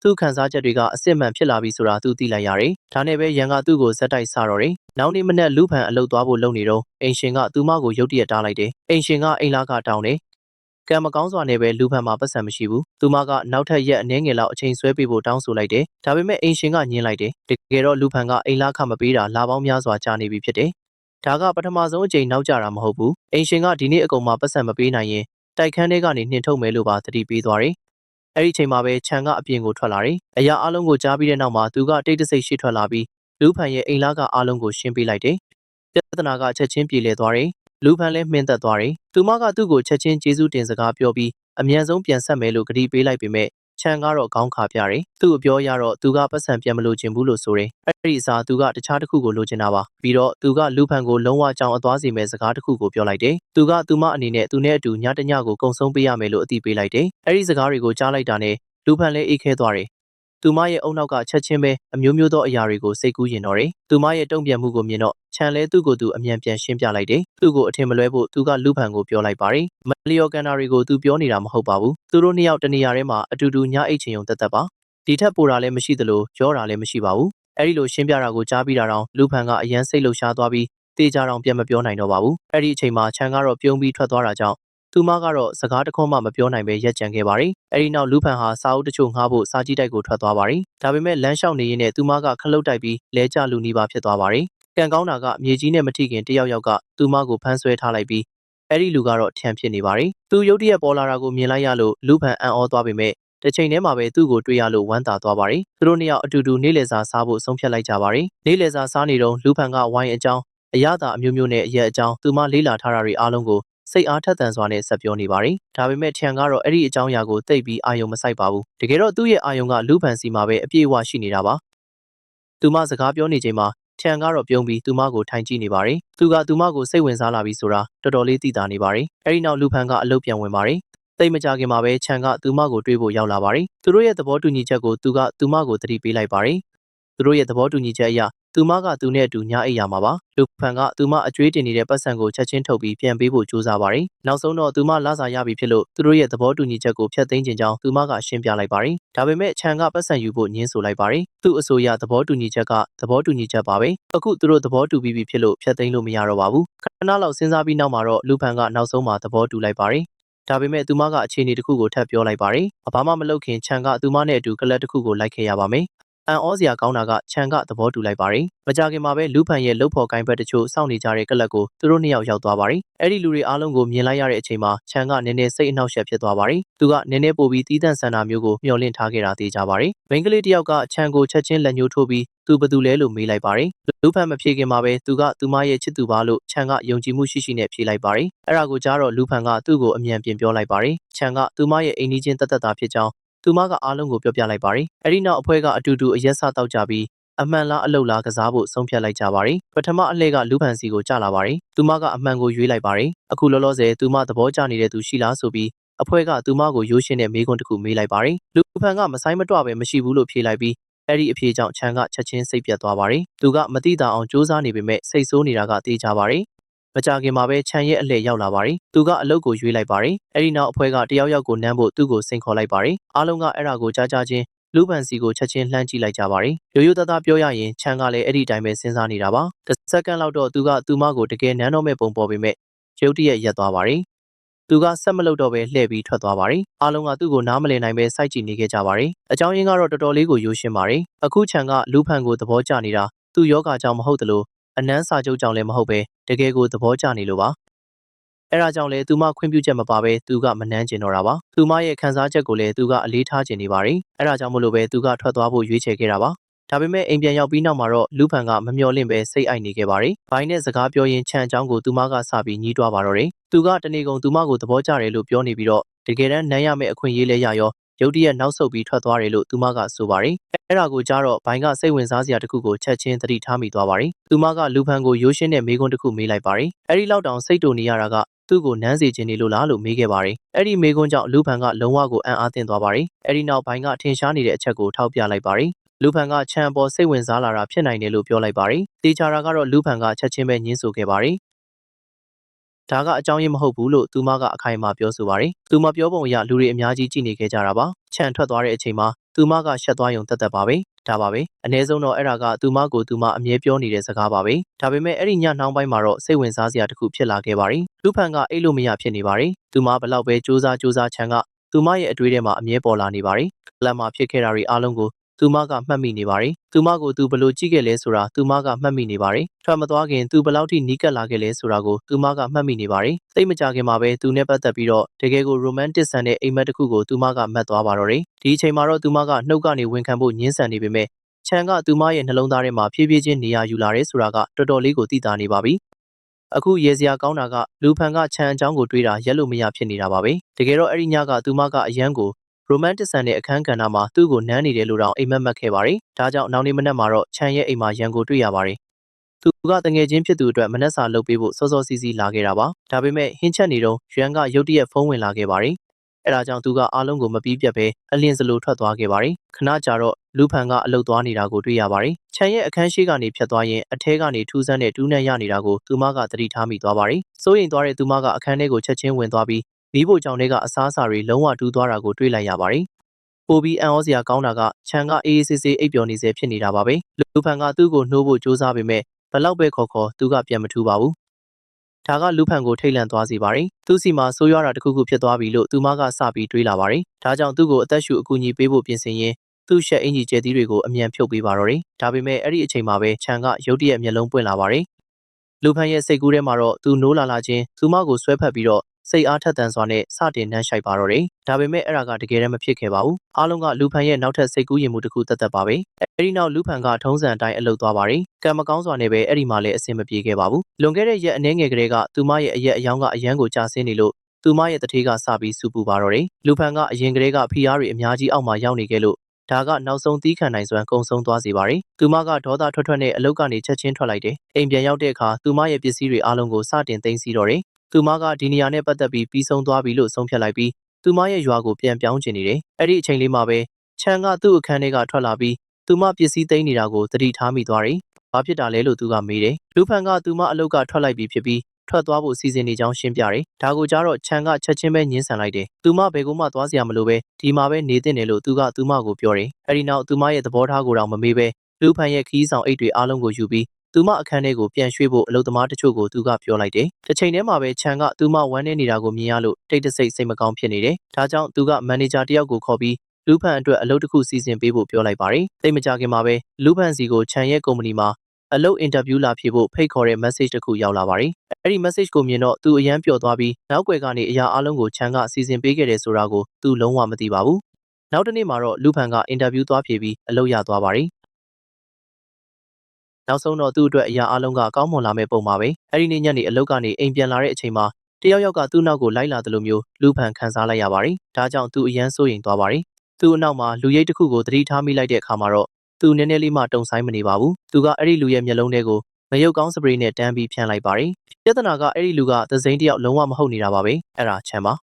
သူ့ခံစားချက်တွေကအစစ်မှန်ဖြစ်လာပြီဆိုတာသူသိလိုက်ရတယ်။ဒါနဲ့ပဲရန်ကသူ့ကိုဇက်တိုက်ဆတော့တယ်။နောက်နေ့မနက်လူဖန်အလုပ်သွားဖို့လုပ်နေတော့အိမ်ရှင်ကသူမကိုရုတ်တရက်တားလိုက်တယ်။အိမ်ရှင်ကအိမ်လာကတောင်းတယ်။ကံမကောင်းစွာနဲ့ပဲလူဖန်မှာပတ်စံမရှိဘူး။သူမကနောက်ထပ်ရက်အနည်းငယ်လောက်အချိန်ဆွဲပေးဖို့တောင်းဆိုလိုက်တယ်။ဒါပေမဲ့အိမ်ရှင်ကညှင်းလိုက်တယ်။တကယ်တော့လူဖန်ကအိမ်လာခမပေးတာလာပေါင်းများစွာကြာနေပြီဖြစ်တယ်။ဒါကပထမဆုံးအချိန်နောက်ကျတာမဟုတ်ဘူး။အိမ်ရှင်ကဒီနေ့အကုန်မှာပတ်စံမပေးနိုင်ရင်တိုက်ခန်းထဲကနေနှင်ထုတ်မယ်လို့ပါသတိပေးသွားတယ်။အဲ့ဒီချိန်မှာပဲချန်ကအပြင်ကိုထွက်လာတယ်။အရာအလုံးကိုကြားပြီးတဲ့နောက်မှာသူကတိတ်တဆိတ်ရှေ့ထွက်လာပြီးလူဖန်ရဲ့အိမ်လာကအားလုံးကိုရှင်းပေးလိုက်တယ်။ပြဿနာကချက်ချင်းပြေလည်သွားတယ်။လူဖန်လည်းမှင်းသက်သွားတယ်။သူမကသူ့ကိုချက်ချင်းကျေးဇူးတင်စကားပြောပြီးအမြန်ဆုံးပြန်ဆက်မယ်လို့ကတိပေးလိုက်ပေမဲ့ချန်ကတော့ခေါင်းခါပြတယ်။သူ့အပြောရတော့သူကပတ်စံပြန်မလို့ခြင်းဘူးလို့ဆိုတယ်။အဲ့ဒီအစားသူကတခြားတစ်ခုကိုလိုချင်တာပါ။ပြီးတော့သူကလူဖန်ကိုလုံးဝကြောင်အသွားစီမဲ့စကားတစ်ခုကိုပြောလိုက်တယ်။သူကသူမအနေနဲ့သူနဲ့အတူညတညကိုကုံဆုံးပေးရမယ်လို့အတိပေးလိုက်တယ်။အဲ့ဒီစကားတွေကိုကြားလိုက်တာနဲ့လူဖန်လည်းအေးခဲသွားတယ်။သူမရဲ့အုံနောက်ကချက်ချင်းပဲအမျိုးမျိုးသောအရာတွေကိုစိတ်ကူးရင်တော့တယ်။သူမရဲ့တုံ့ပြန်မှုကိုမြင်တော့ချန်လဲသူ့ကိုယ်သူအမြန်ပြန်ရှင်းပြလိုက်တယ်။သူ့ကိုအထင်မလွဲဖို့သူကလူဖန်ကိုပြောလိုက်ပါတယ်။မလျော်ကန်တာတွေကိုသူပြောနေတာမဟုတ်ပါဘူး။သူတို့နှစ်ယောက်တနေရာထဲမှာအတူတူညအိတ်ချင်ုံတက်တက်ပါ။ဒီထက်ပိုတာလည်းမရှိသလိုရောတာလည်းမရှိပါဘူး။အဲ့ဒီလိုရှင်းပြတာကိုကြားပြီးတာတော့လူဖန်ကအရန်စိတ်လှုပ်ရှားသွားပြီးတေးကြတော့ပြန်မပြောနိုင်တော့ပါဘူး။အဲ့ဒီအချိန်မှာချန်ကတော့ပြုံးပြီးထွက်သွားတာကြောင့်သူမကတော့စကားတခွန်းမှမပြောနိုင်ပဲရက်ကြံခဲ့ပါတယ်။အဲဒီနောက်လူဖန်ဟာစာအုပ်တချို့ငှားဖို့စာကြည့်တိုက်ကိုထွက်သွားပါတယ်။ဒါပေမဲ့လမ်းလျှောက်နေရင်းနဲ့သူမကခလုတ်တိုက်ပြီးလဲကျလူနီးပါဖြစ်သွားပါတယ်။ကံကောင်းတာကမြေကြီးနဲ့မထိခင်တယောက်ကသူမကိုဖမ်းဆွဲထားလိုက်ပြီးအဲဒီလူကတော့ထံဖြစ်နေပါတယ်။သူရုတ်တရက်ပေါ်လာတာကိုမြင်လိုက်ရလို့လူဖန်အံ့ဩသွားပေမဲ့တစ်ချိန်တည်းမှာပဲသူ့ကိုတွေ့ရလို့ဝမ်းသာသွားပါတယ်။သူတို့နှစ်ယောက်အတူတူနေ့လည်စာစားဖို့ဆုံးဖြတ်လိုက်ကြပါတယ်။နေ့လည်စာစားနေတော့လူဖန်ကဝိုင်းအကြောင်းအရသာအမျိုးမျိုးနဲ့အရက်အကြောင်းသူမလေးလာထားတာတွေအားလုံးကိုစိတ်အားထက်သန်စွာနဲ့ဆက်ပြောနေပါတယ်။ဒါပေမဲ့ထျံကတော့အဲ့ဒီအကြောင်းအရာကိုသိပ်ပြီးအာယုံမစိုက်ပါဘူး။တကယ်တော့သူ့ရဲ့အာယုံကလူဖန်စီမှာပဲအပြည့်အဝရှိနေတာပါ။သူမစကားပြောနေချိန်မှာထျံကတော့ပြုံးပြီးသူမကိုထိုင်ကြည့်နေပါတယ်။သူကသူမကိုစိတ်ဝင်စားလာပြီဆိုတာတော်တော်လေးသိတာနေပါတယ်။အဲ့ဒီနောက်လူဖန်ကအလုပ်ပြန်ဝင်ပါတယ်။သိမကြခင်မှာပဲချန်ကသူမကိုတွေးဖို့ရောက်လာပါတယ်။သူတို့ရဲ့သဘောတူညီချက်ကိုသူကသူမကိုသတိပေးလိုက်ပါတယ်။သူတို့ရဲ့သဘောတူညီချက်အရသူမကသူနဲ့အတူညအိပ်ရမှာပါလူဖန်ကသူမအကျွေးတင်နေတဲ့ပတ်စံကိုချက်ချင်းထုတ်ပြီးပြန်ပေးဖို့ကြိုးစားပါတယ်နောက်ဆုံးတော့သူမလာစာရပြီဖြစ်လို့သူတို့ရဲ့သဘောတူညီချက်ကိုဖျက်သိမ်းခြင်းကြောင့်သူမကရှင်းပြလိုက်ပါတယ်ဒါပေမဲ့ချန်ကပတ်စံယူဖို့ညှင်းဆိုလိုက်ပါတယ်သူ့အဆိုအရသဘောတူညီချက်ကသဘောတူညီချက်ပါပဲအခုသူတို့သဘောတူပြီးပြီဖြစ်လို့ဖျက်သိမ်းလို့မရတော့ပါဘူးခဏလောက်စဉ်းစားပြီးနောက်မှာတော့လူဖန်ကနောက်ဆုံးမှာသဘောတူလိုက်ပါတယ်ဒါပေမဲ့သူမကအခြေအနေတစ်ခုကိုထပ်ပြောလိုက်ပါတယ်။ဘာမှမလုပ်ခင်ချန်ကသူမနဲ့အတူကလပ်တစ်ခုကိုလိုက်ခဲ့ရပါမယ်။အန်ဩစရာကောင်းတာကချန်ကသဘောတူလိုက်ပါတယ်။မကြခင်မှာပဲလူဖန်ရဲ့လှုပ်ဖော်ကိုင်းဘက်တချို့စောင့်နေကြတဲ့ကလပ်ကိုသူတို့နှစ်ယောက်ရောက်သွားပါတယ်။အဲ့ဒီလူတွေအားလုံးကိုမြင်လိုက်ရတဲ့အချိန်မှာချန်ကနည်းနည်းစိတ်အနှောက်အယှက်ဖြစ်သွားပါတယ်။သူကနည်းနည်းပိုပြီးတီးတန့်ဆန္ဒမျိုးကိုမျှော်လင့်ထားခဲ့တာသိကြပါတယ်။မိန်းကလေးတစ်ယောက်ကချန်ကိုချက်ချင်းလက်ညှိုးထိုးပြီးသူဘသူလဲလို့မေးလိုက်ပါတယ်။လူဖန်မဖြေခင်မှာပဲသူကသူမရဲ့ချစ်သူပါလို့ချန်ကယုံကြည်မှုရှိရှိနဲ့ဖြေလိုက်ပါတယ်။အဲ့ဒါကိုကြားတော့လူဖန်ကသူ့ကိုအမြန်ပြင်ပြောလိုက်ပါတယ်။ချန်ကသူမရဲ့အိမ်နီးချင်းတသက်တာဖြစ်ကြောင်းသူမကအားလုံးကိုပြောပြလိုက်ပါတယ်။အဲ့ဒီနောက်အဖွဲကအတူတူအရက်ဆတောက်ကြပြီးအမှန်လားအလုတ်လားကစားဖို့ဆုံးဖြတ်လိုက်ကြပါတယ်။ပထမအလှည့်ကလူဖန်စီကိုကြာလာပါတယ်။သူမကအမှန်ကိုရွေးလိုက်ပါတယ်။အခုလောလောဆယ်သူမသဘောကျနေတဲ့သူရှိလားဆိုပြီးအဖွဲကသူမကိုရိုးရှင်းတဲ့မေးခွန်းတစ်ခုမေးလိုက်ပါတယ်။လူဖန်ကမဆိုင်မတွပဲမရှိဘူးလို့ဖြေလိုက်ပြီးအဲ့ဒီအဖြေကြောင့်ချန်ကချက်ချင်းစိတ်ပြတ်သွားပါတယ်။သူကမတိတာအောင်စူးစမ်းနေပေမဲ့စိတ်ဆိုးနေတာကသိကြပါတယ်။မကြခင်မှာပဲချန်ရဲ့အလှည့်ရောက်လာပါတယ်။သူကအလုတ်ကိုရွေးလိုက်ပါတယ်။အဲ့ဒီနောက်အဖွဲကတယောက်ယောက်ကိုနမ်းဖို့သူ့ကိုစိန်ခေါ်လိုက်ပါတယ်။အားလုံးကအဲ့ဒါကိုကြားချင်းလူပန်စီကိုချက်ချင်းလှမ်းကြည့်လိုက်ကြပါတယ်။ရိုးရိုးသားသားပြောရရင်ချန်ကလည်းအဲ့ဒီတိုင်းပဲစဉ်းစားနေတာပါ။တစ်စက္ကန့်လောက်တော့သူကသူမကိုတကယ်နမ်းတော့မဲ့ပုံပေါ်ပေမဲ့ရုတ်တရက်ရက်သွားပါတယ်။သူကဆက်မလုပ်တော့ပဲလှည့်ပြီးထွက်သွားပါတယ်။အားလုံးကသူ့ကိုနားမလည်နိုင်ပဲစိုက်ကြည့်နေခဲ့ကြပါတယ်။အကြောင်းရင်းကတော့တော်တော်လေးကိုရိုးရှင်းပါတယ်။အခုချန်ကလူဖန်ကိုသဘောကျနေတာသူ့ယောဂကြောင့်မဟုတ်သလိုအနမ်းစာချုပ်ကြောင့်လည်းမဟုတ်ပဲတကယ်ကိုသဘောကျနေလို့ပါ။အဲ့ဒါကြောင့်လေသူမခွင့်ပြုချက်မပါပဲသူကမနှမ်းကျင်တော့တာပါသူမရဲ့ခံစားချက်ကိုလည်းသူကအလေးထားကျင်နေပါတယ်အဲ့ဒါကြောင့်မို့လို့ပဲသူကထွက်သွားဖို့ရွေးချယ်ခဲ့တာပါ ဒါပေမဲ့အိမ်ပြန်ရောက်ပြီးနောက်မှာတော့လူဖန်ကမမျှော်လင့်ပဲစိတ်အိုက်နေခဲ့ပါတယ်။ဘိုင်းနဲ့စကားပြောရင်းချန်အကြောင်းကိုသူမကစပြီးညှိတွားပါတော့တယ်။သူကတနေ့ကုန်သူမကိုသဘောကျတယ်လို့ပြောနေပြီးတော့တကယ်တမ်းနမ်းရမယ့်အခွင့်အရေးလည်းရရောရုတ်တရက်နောက်ဆုတ်ပြီးထွက်သွားတယ်လို့သူမကဆိုပါတယ်။အဲ့ဒါကိုကြားတော့ဘိုင်းကစိတ်ဝင်စားစရာတစ်ခုကိုချက်ချင်းသတိထားမိသွားပါတယ်။သူမကလူဖန်ကိုရိုးရှင်းတဲ့မေးခွန်းတစ်ခုမေးလိုက်ပါတယ်။အဲ့ဒီလောက်တောင်စိတ်တူနေရတာကသူ့ကိုနမ်းစေခြင်းနေလို့လားလို့မေးခဲ့ပါတယ်။အဲ့ဒီမေးခွန်းကြောင့်လူဖန်ကလုံးဝကိုအံ့အားသင့်သွားပါတယ်။အဲ့ဒီနောက်ဘိုင်းကထင်ရှားနေတဲ့အချက်ကိုထောက်ပြလိုက်ပါတယ်။လူဖန်ကချန်ပေါ်စိတ်ဝင်စားလာတာဖြစ်နိုင်တယ်လို့ပြောလိုက်ပါတယ်။တေချာတာကတော့လူဖန်ကချက်ချင်းပဲညှင်းဆိုခဲ့ပါတယ်။ဒါကအကြောင်းရင်းမဟုတ်ဘူးလို့သူမကအခိုင်အမာပြောဆိုပါတယ်။သူမပြောပုံအရလူတွေအများကြီးကြည့်နေခဲ့ကြတာပါ။ချန်ထွက်သွားတဲ့အချိန်မှာသူမကရှက်သွားရုံတက်တက်ပါပဲ။ဒါပါပဲ။အနည်းဆုံးတော့အဲ့ဒါကသူမကိုသူမအမြဲပြောနေတဲ့စကားပါပဲ။ဒါပေမဲ့အဲ့ဒီညနှောင်းပိုင်းမှာတော့စိတ်ဝင်စားစရာတစ်ခုဖြစ်လာခဲ့ပါတယ်။လူဖန်ကအိတ်လို့မရဖြစ်နေပါတယ်။သူမဘလောက်ပဲစူးစမ်းချန်ကသူမရဲ့အတွေ့အထဲမှာအမြဲပေါ်လာနေပါတယ်။လက်မှာဖြစ်ခဲ့တာတွေအားလုံးကိုသူမကမှတ်မိနေပါတယ်။သူမကိုသူဘလို့ကြည့်ခဲ့လဲဆိုတာသူမကမှတ်မိနေပါတယ်။ထွက်မသွားခင်သူဘလောက်ထိနီးကပ်လာခဲ့လဲဆိုတာကိုသူမကမှတ်မိနေပါတယ်။သိမကြခင်မှာပဲသူနဲ့ပတ်သက်ပြီးတော့တကယ်ကို romantic ဆန်တဲ့အိမ်မက်တစ်ခုကိုသူမကမှတ်သွားပါတော့တယ်။ဒီအချိန်မှာတော့သူမကနှုတ်ကနေဝန်ခံဖို့ညှင်းဆန်နေပေမဲ့ချန်ကသူမရဲ့နှလုံးသားထဲမှာဖြည်းဖြည်းချင်းနေရာယူလာတယ်ဆိုတာကတော်တော်လေးကိုသိသာနေပါပြီ။အခုရေစရာကောင်းတာကလူဖန်ကချန်အကြောင်းကိုတွေးတာရက်လို့မရဖြစ်နေတာပါပဲ။တကယ်တော့အဲ့ဒီညကသူမကအရန်ကိုromantic ဆန်တဲ့အခန်းကဏ္ဍမှာသူ့ကိုနမ်းနေတယ်လို့တော့အိမ်မက်မှတ်ခဲ့ပါတယ်။ဒါကြောင့်နောက်နေ့မနက်မှာတော့ချန်ရဲ့အိမ်မှာရန်ကိုတွေ့ရပါတယ်။သူကတငယ်ချင်းဖြစ်သူအတွက်မနက်စာလုပ်ပေးဖို့စောစောစီးစီးလာခဲ့တာပါ။ဒါပေမဲ့ဟင်းချက်နေတော့ရန်ကရုတ်တရက်ဖုန်းဝင်လာခဲ့ပါတယ်။အဲ့ဒါကြောင့်သူကအားလုံးကိုမပြီးပြတ်ပဲအလင်းစလိုထွက်သွားခဲ့ပါတယ်။ခဏကြာတော့လူဖန်ကအလုတ်သွားနေတာကိုတွေ့ရပါတယ်။ချန်ရဲ့အခန်းရှိကနေဖြတ်သွားရင်အထဲကနေထူးဆန်းတဲ့တူးနှံ့ရနေတာကိုသူမကသတိထားမိသွားပါတယ်။စိုးရိမ်သွားတဲ့သူမကအခန်းထဲကိုချက်ချင်းဝင်သွားပြီးမိဖို့ကြောင့်တွေကအစားအစာတွေလုံးဝတူးသွားတာကိုတွေ့လိုက်ရပါတယ်။ပိုပြီးအံ့ဩစရာကောင်းတာကချန်ကအေးအေးဆေးဆေးအိပ်ပျော်နေစေဖြစ်နေတာပါပဲ။လူဖန်ကသူ့ကိုနှိုးဖို့ကြိုးစားပေမဲ့ဘလောက်ပဲခေါ်သူကပြန်မထူပါဘူး။ဒါကလူဖန်ကိုထိတ်လန့်သွားစေပါတယ်။သူ့စီမှာဆိုးရွားတာတစ်ခုခုဖြစ်သွားပြီလို့သူမကစပြီးတွေးလာပါတယ်။ဒါကြောင့်သူ့ကိုအသက်ရှူအကူအညီပေးဖို့ပြင်ဆင်ရင်းသူ့ရှက်အင်ကြီးကျဲသီးတွေကိုအမြန်ဖြုတ်ပေးပါတော့တယ်။ဒါပေမဲ့အဲ့ဒီအချိန်မှာပဲချန်ကရုတ်တရက်မျက်လုံးပွင့်လာပါတယ်။လူဖန်ရဲ့စိတ်ကူးထဲမှာတော့သူနိုးလာချင်းသူမကိုဆွဲဖက်ပြီးတော့စိတ်အားထက်သန်စွာနဲ့စတင်နှမ်းရှိုက်ပါတော့တယ်။ဒါပေမဲ့အဲ့ဒါကတကယ်တမ်းမဖြစ်ခဲ့ပါဘူး။အားလုံးကလူဖန်ရဲ့နောက်ထပ်စိတ်ကူးရင်မှုတစ်ခုသက်ပါပဲ။အဲ့ဒီနောက်လူဖန်ကထုံးစံအတိုင်းအလုပ်သွားပါတယ်။ကံမကောင်းစွာနဲ့ပဲအဲ့ဒီမှာလည်းအဆင်မပြေခဲ့ပါဘူး။လွန်ခဲ့တဲ့ရက်အနည်းငယ်ကလေးကသူမရဲ့အရက်အယောင်ကအရန်ကိုကြာဆင်းနေလို့သူမရဲ့တထေးကစပြီးစူပူပါတော့တယ်။လူဖန်ကအရင်ကလေးကဖီးယားတွေအများကြီးအောက်မှာရောက်နေခဲ့လို့ဒါကနောက်ဆုံးသီးခံနိုင်စွမ်းကုံဆုံးသွားစေပါတယ်။သူမကဒေါသထွက်နဲ့အလုတ်ကနေချက်ချင်းထွက်လိုက်တယ်။အိမ်ပြန်ရောက်တဲ့အခါသူမရဲ့ပစ္စည်းတွေအားလုံးကိုစတင်သိမ်းဆည်းတော့တယ်။သူမကဒီနေရာနဲ့ပတ်သက်ပြီးပြီးဆုံးသွားပြီလို့ဆုံးဖြတ်လိုက်ပြီးသူမရဲ့ရွာကိုပြန်ပြောင်းချင်နေတယ်။အဲ့ဒီအချိန်လေးမှာပဲချန်ကသူ့အခန်းထဲကထွက်လာပြီးသူမပစ္စည်းသိမ်းနေတာကိုသတိထားမိသွားတယ်။ဘာဖြစ်တာလဲလို့သူကမေးတယ်။လူဖန်ကသူမအလုတ်ကထွက်လိုက်ပြီးဖြစ်ပြီးထွက်သွားဖို့စီစဉ်နေကြောင်းရှင်းပြတယ်။ဒါကိုကြားတော့ချန်ကချက်ချင်းပဲညှင်းဆန်လိုက်တယ်။သူမဘယ်ကိုမှသွားစရာမလိုပဲဒီမှာပဲနေသင့်တယ်လို့သူကသူမကိုပြောတယ်။အဲဒီနောက်သူမရဲ့သဘောထားကိုတော့မမေးပဲလူဖန်ရဲ့ခီးဆောင်အိတ်တွေအားလုံးကိုယူပြီးသူမအခန်းထဲကိုပြန်ရွှေ့ဖို့အလုပ်သမားတချို့ကိုသူကပြောလိုက်တယ်။တစ်ချိန်တည်းမှာပဲချန်ကသူမဝမ်းနေနေတာကိုမြင်ရလို့တိတ်တဆိတ်စိတ်မကောင်းဖြစ်နေတယ်။ဒါကြောင့်သူကမန်နေဂျာတယောက်ကိုခေါ်ပြီးလူဖန်အတွက်အလုပ်တစ်ခုစီစဉ်ပေးဖို့ပြောလိုက်ပါတယ်။တိတ်မကြခင်မှာပဲလူဖန်စီကိုချန်ရဲ့ကုမ္ပဏီမှာအလုပ်အင်တာဗျူးလာဖြေဖို့ဖိတ်ခေါ်တဲ့ message တစ်ခုရောက်လာပါတယ်။အဲ့ဒီ message ကိုမြင်တော့သူအရန်ပျော်သွားပြီးနောက်ွယ်ကနေအရာအလုံးကိုချန်ကစီစဉ်ပေးခဲ့တယ်ဆိုတာကိုသူလုံးဝမသိပါဘူး။နောက်တစ်နေ့မှာတော့လူဖန်ကအင်တာဗျူးသွားဖြေပြီးအလုပ်ရသွားပါတယ်။နောက်ဆုံးတော့သူ့အတွက်အရာအလုံးကကောင်းမွန်လာမဲ့ပုံပါပဲ။အဲ့ဒီနေ့ညနေအလုပ်ကနေအိမ်ပြန်လာတဲ့အချိန်မှာတယောက်ကသူ့နောက်ကိုလိုက်လာတယ်လို့မျိုးလူဖန်ခံစားလိုက်ရပါတယ်။ဒါကြောင့်သူအရန်စိုးရိမ်သွားပါတယ်။သူ့အနောက်မှာလူရိပ်တစ်ခုကိုသတိထားမိလိုက်တဲ့အခါမှာတော့သူနည်းနည်းလေးမှတုံဆိုင်မနေပါဘူး။သူကအဲ့ဒီလူရဲ့မျက်လုံးထဲကိုမရုပ်ကောင်းစပရေးနဲ့တန်းပြီးဖြန်းလိုက်ပါတယ်။ပြဿနာကအဲ့ဒီလူကသစိမ်းတယောက်လုံးဝမဟုတ်နေတာပါပဲ။အဲ့ဒါချန်ပါ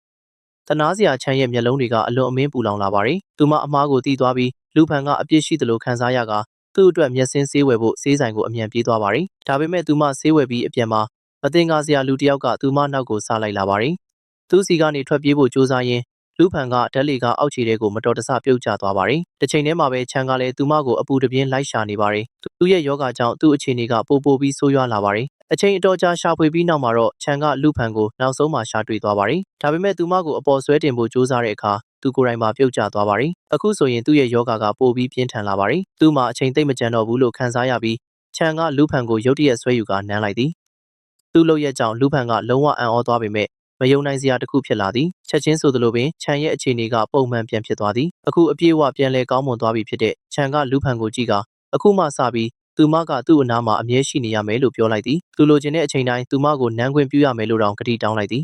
။တနာစရာချန်ရဲ့မျက်လုံးတွေကအလွန်အမင်းပူလောင်လာပါတယ်။သူမအမားကိုတီးသွားပြီးလူဖန်ကအပြစ်ရှိသလိုခံစားရကသူ့အတွက်မျက်စင်းဆေးဝယ်ဖို့ဆေးဆိုင်ကိုအမြန်ပြေးသွားပါတယ်။ဒါပေမဲ့သူမဆေးဝယ်ပြီးအပြန်မှာမတင်ကားစရာလူတယောက်ကသူမနောက်ကိုစားလိုက်လာပါတယ်။သူ့စီကနေထွက်ပြေးဖို့ကြိုးစားရင်းလူဖန်ကဓာတ်လီကအောက်ခြေထဲကိုမတော်တဆပြုတ်ကျသွားပါတယ်။တစ်ချိန်တည်းမှာပဲချန်ကလည်းသူမကိုအပူတပြင်းလိုက်ရှာနေပါတယ်။သူ့ရဲ့ယောဂကြောင့်သူ့အခြေအနေကပိုပြီးဆိုးရွားလာပါတယ်။အချိန်အတော်ကြာရှာဖွေပြီးနောက်မှာတော့ချန်ကလူဖန်ကိုနောက်ဆုံးမှရှာတွေ့သွားပါတယ်။ဒါပေမဲ့သူမကိုအပေါ်ဆွဲတင်ဖို့ကြိုးစားတဲ့အခါသူကိုယ်တိုင်မှာပြုတ်ကျသွားပါတယ်။အခုဆိုရင်သူ့ရဲ့ယောဂကပိုပြီးပြင်းထန်လာပါတယ်။သူ့မှာအချိန်သိမ့်မကျန်တော့ဘူးလို့ခံစားရပြီးချန်ကလူဖန်ကိုရုတ်တရက်ဆွဲယူကနမ်းလိုက်သည်။သူ့လုပ်ရက်ကြောင့်လူဖန်ကလုံးဝအံ့ဩသွားပေမဲ့ မယုံနိုင်စရာတစ်ခုဖြစ်လာသည်ချက်ချင်းဆိုသလိုပင်ခြံရဲ့အခြေအနေကပုံမှန်ပြန်ဖြစ်သွားသည်အခုအပြေးအဝပြန်လဲကောင်းမွန်သွားပြီဖြစ်တဲ့ခြံကလူဖန်ကိုကြည့်ကအခုမှစပြီးသူမကသူ့အနားမှာအမြဲရှိနေရမယ်လို့ပြောလိုက်သည်သူလိုချင်တဲ့အချိန်တိုင်းသူမကိုနမ်းခွင့်ပြုရမယ်လို့တောင်ကတိတောင်းလိုက်သည်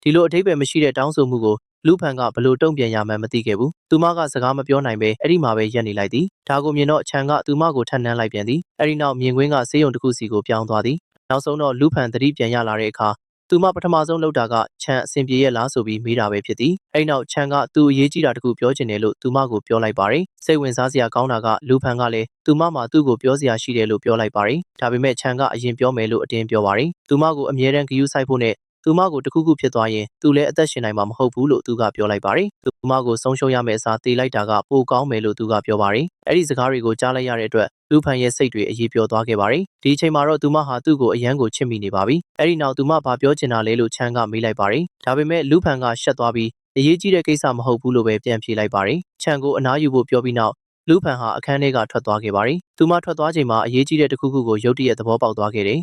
ဒီလိုအထိပ္ပယ်မရှိတဲ့တောင်းဆိုမှုကိုလူဖန်ကဘလို့တုံ့ပြန်ရမှန်းမသိခဲ့ဘူးသူမကစကားမပြောနိုင်ပဲအဲ့ဒီမှာပဲရပ်နေလိုက်သည်ဒါကိုမြင်တော့ခြံကသူမကိုထပ်နှမ်းလိုက်ပြန်သည်အဲ့ဒီနောက်မြင်ကွင်းကဆေးရုံတစ်ခုစီကိုပြောင်းသွားသည်နောက်ဆုံးတော့လူဖန်သတိပြန်ရလာတဲ့အခါသူမပထမဆုံးလုပ်တာကခြံအဆင်ပြေရဲ့လားဆိုပြီးမေးတာပဲဖြစ်သည်အဲ့နောက်ခြံကသူ့အရေးကြီးတာတခုပြောချင်တယ်လို့သူမကိုပြောလိုက်ပါတယ်စိတ်ဝင်စားစရာကောင်းတာကလူဖန်ကလည်းသူမမှာသူ့ကိုပြောစရာရှိတယ်လို့ပြောလိုက်ပါတယ်ဒါပေမဲ့ခြံကအရင်ပြောမယ်လို့အတင်းပြောပါတယ်သူမကိုအမြဲတမ်းဂရုစိုက်ဖို့နဲ့သူမကိုတခုခုဖြစ်သွားရင်သူလည်းအသက်ရှင်နိုင်မှာမဟုတ်ဘူးလို့သူကပြောလိုက်ပါတယ်သူမကိုဆုံးရှုံးရမယ့်အစားတေးလိုက်တာကပိုကောင်းမယ်လို့သူကပြောပါတယ်အဲ့ဒီစကားတွေကိုကြားလိုက်ရတဲ့အတွက်လူဖန်ရဲ့စိတ်တွေအရေးပြောသွားခဲ့ပါတယ်ဒီအချိန်မှာတော့သူမဟာသူ့ကိုအယမ်းကိုချစ်မိနေပါပြီအဲ့ဒီနောက်သူမဘာပြောချင်တာလဲလို့ချမ်းကမေးလိုက်ပါတယ်ဒါပေမဲ့လူဖန်ကရှက်သွားပြီးအရေးကြီးတဲ့ကိစ္စမဟုတ်ဘူးလို့ပဲပြန်ဖြေလိုက်ပါတယ်ချမ်းကိုအနားယူဖို့ပြောပြီးနောက်လူဖန်ဟာအခန်းထဲကထွက်သွားခဲ့ပါတယ်သူမထွက်သွားချိန်မှာအရေးကြီးတဲ့တစ်ခုခုကိုရုတ်တရက်သဘောပေါက်သွားခဲ့တယ်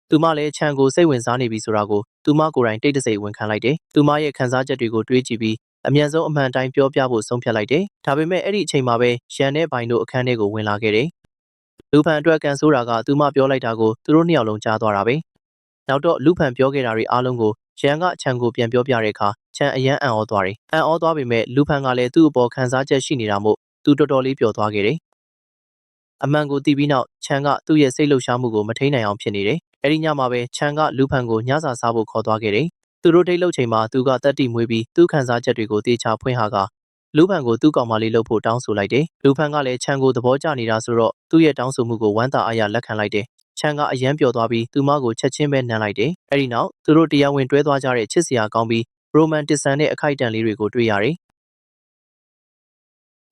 သူမလည်းချမ်းကိုစိတ်ဝင်စားနေပြီဆိုတာကိုသူမကိုယ်တိုင်တိတ်တဆိတ်ဝန်ခံလိုက်တယ်သူမရဲ့ခံစားချက်တွေကိုတွေးကြည့်ပြီးအမြန်ဆုံးအမှန်တိုင်းပြောပြဖို့ဆုံးဖြတ်လိုက်တယ်ဒါပေမဲ့အဲ့ဒီအချိန်မှာပဲရန်နဲ့ဘိုင်တို့အခန်းထဲကိုဝင်လာခဲ့တယ်လူဖန်အတွက်ကန်ဆိုးတာကသူမပြောလိုက်တာကိုသူတို့နှစ်ယောက်လုံးကြားသွားတာပဲနောက်တော့လူဖန်ပြောခဲ့တာတွေအားလုံးကိုရန်ကချန်ကိုပြန်ပြောပြတဲ့အခါချန်အယမ်းအံ့ဩသွားတယ်အံ့ဩသွားပေမဲ့လူဖန်ကလည်းသူ့အပေါ်ခံစားချက်ရှိနေတာမို့သူတော်တော်လေးပျော်သွားခဲ့တယ်အမှန်ကိုသိပြီးနောက်ချန်ကသူ့ရဲ့စိတ်လှုပ်ရှားမှုကိုမထိန်နိုင်အောင်ဖြစ်နေတယ်အဲ့ဒီညမှာပဲချန်ကလူဖန်ကိုညစာစားဖို့ခေါ်သွားခဲ့တယ်သူတို့ဒိတ်လှုပ်ချိန်မှာသူကတက်တီမွေးပြီးသူ့ခံစားချက်တွေကိုတေချာဖွင့်ဟာကလူဖန်ကိုသူ့ကောင်မလေးလှုပ်ဖို့တောင်းဆိုလိုက်တယ်လူဖန်ကလည်းချန်ကိုသဘောကျနေတာဆိုတော့သူ့ရဲ့တောင်းဆိုမှုကိုဝမ်းသာအားရလက်ခံလိုက်တယ်ချန်ကအယမ်းပျော်သွားပြီးသူမကိုချက်ချင်းပဲနမ်းလိုက်တယ်အဲ့ဒီနောက်သူတို့တရားဝင်တွဲသွားကြတဲ့ချစ်စရာကောင်းပြီးရိုမန်တစ်ဆန်တဲ့အခိုက်အတန့်လေးတွေကိုတွေ့ရတယ်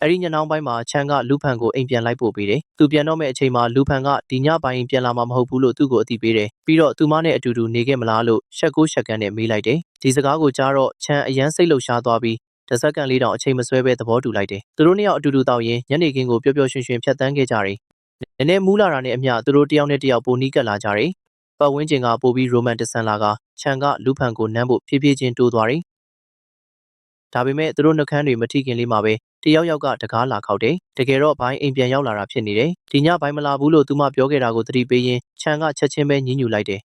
အဲ့ဒီညနှောင်းပိုင်းမှာချန်ကလူဖန်ကိုအိမ်ပြန်လိုက်ပို့ပေးတယ်။သူပြန်တော့မဲ့အချိန်မှာလူဖန်ကဒီညပိုင်းပြန်လာမှာမဟုတ်ဘူးလို့သူ့ကိုအသိပေးတယ်။ပြီးတော့သူမနဲ့အတူတူနေခဲ့မလားလို့ရှက်ကိုရှက်ကန်နဲ့မေးလိုက်တယ်။ဒီစကားကိုကြားတော့ချန်အယမ်းစိတ်လှုပ်ရှားသွားပြီးတစ်စက္ကန့်လေးတောင်အချိန်မဆွဲပဲသဘောတူလိုက်တယ်။သူတို့နှစ်ယောက်အတူတူတောက်ရင်ညနေခင်းကိုပျော်ပျော်ရွှင်ရွှင်ဖြတ်သန်းခဲ့ကြတယ်။နည်းနည်းမူးလာတာနဲ့အမျှသူတို့တယောက်နဲ့တယောက်ပိုနီးကပ်လာကြတယ်။ပတ်ဝန်းကျင်ကပိုပြီးရိုမန်တစ်ဆန်လာကချန်ကလူဖန်ကိုနမ်းဖို့ဖြည်းဖြည်းချင်းတိုးသွားတယ်။ဒါပေမဲ့သူတို့နှုတ်ခမ်းတွေမထိခင်လေးမှာပဲတယောက်ယောက်ကတကားလာခောက်တယ်တကယ်တော့ဘိုင်းအိမ်ပြန်ရောက်လာတာဖြစ်နေတယ်ဒီညဘိုင်းမလာဘူးလို့သူမပြောခဲ့တာကိုသတိပေးရင်းချန်ကချက်ချင်းပဲညှဉ်းညူလိုက်တယ်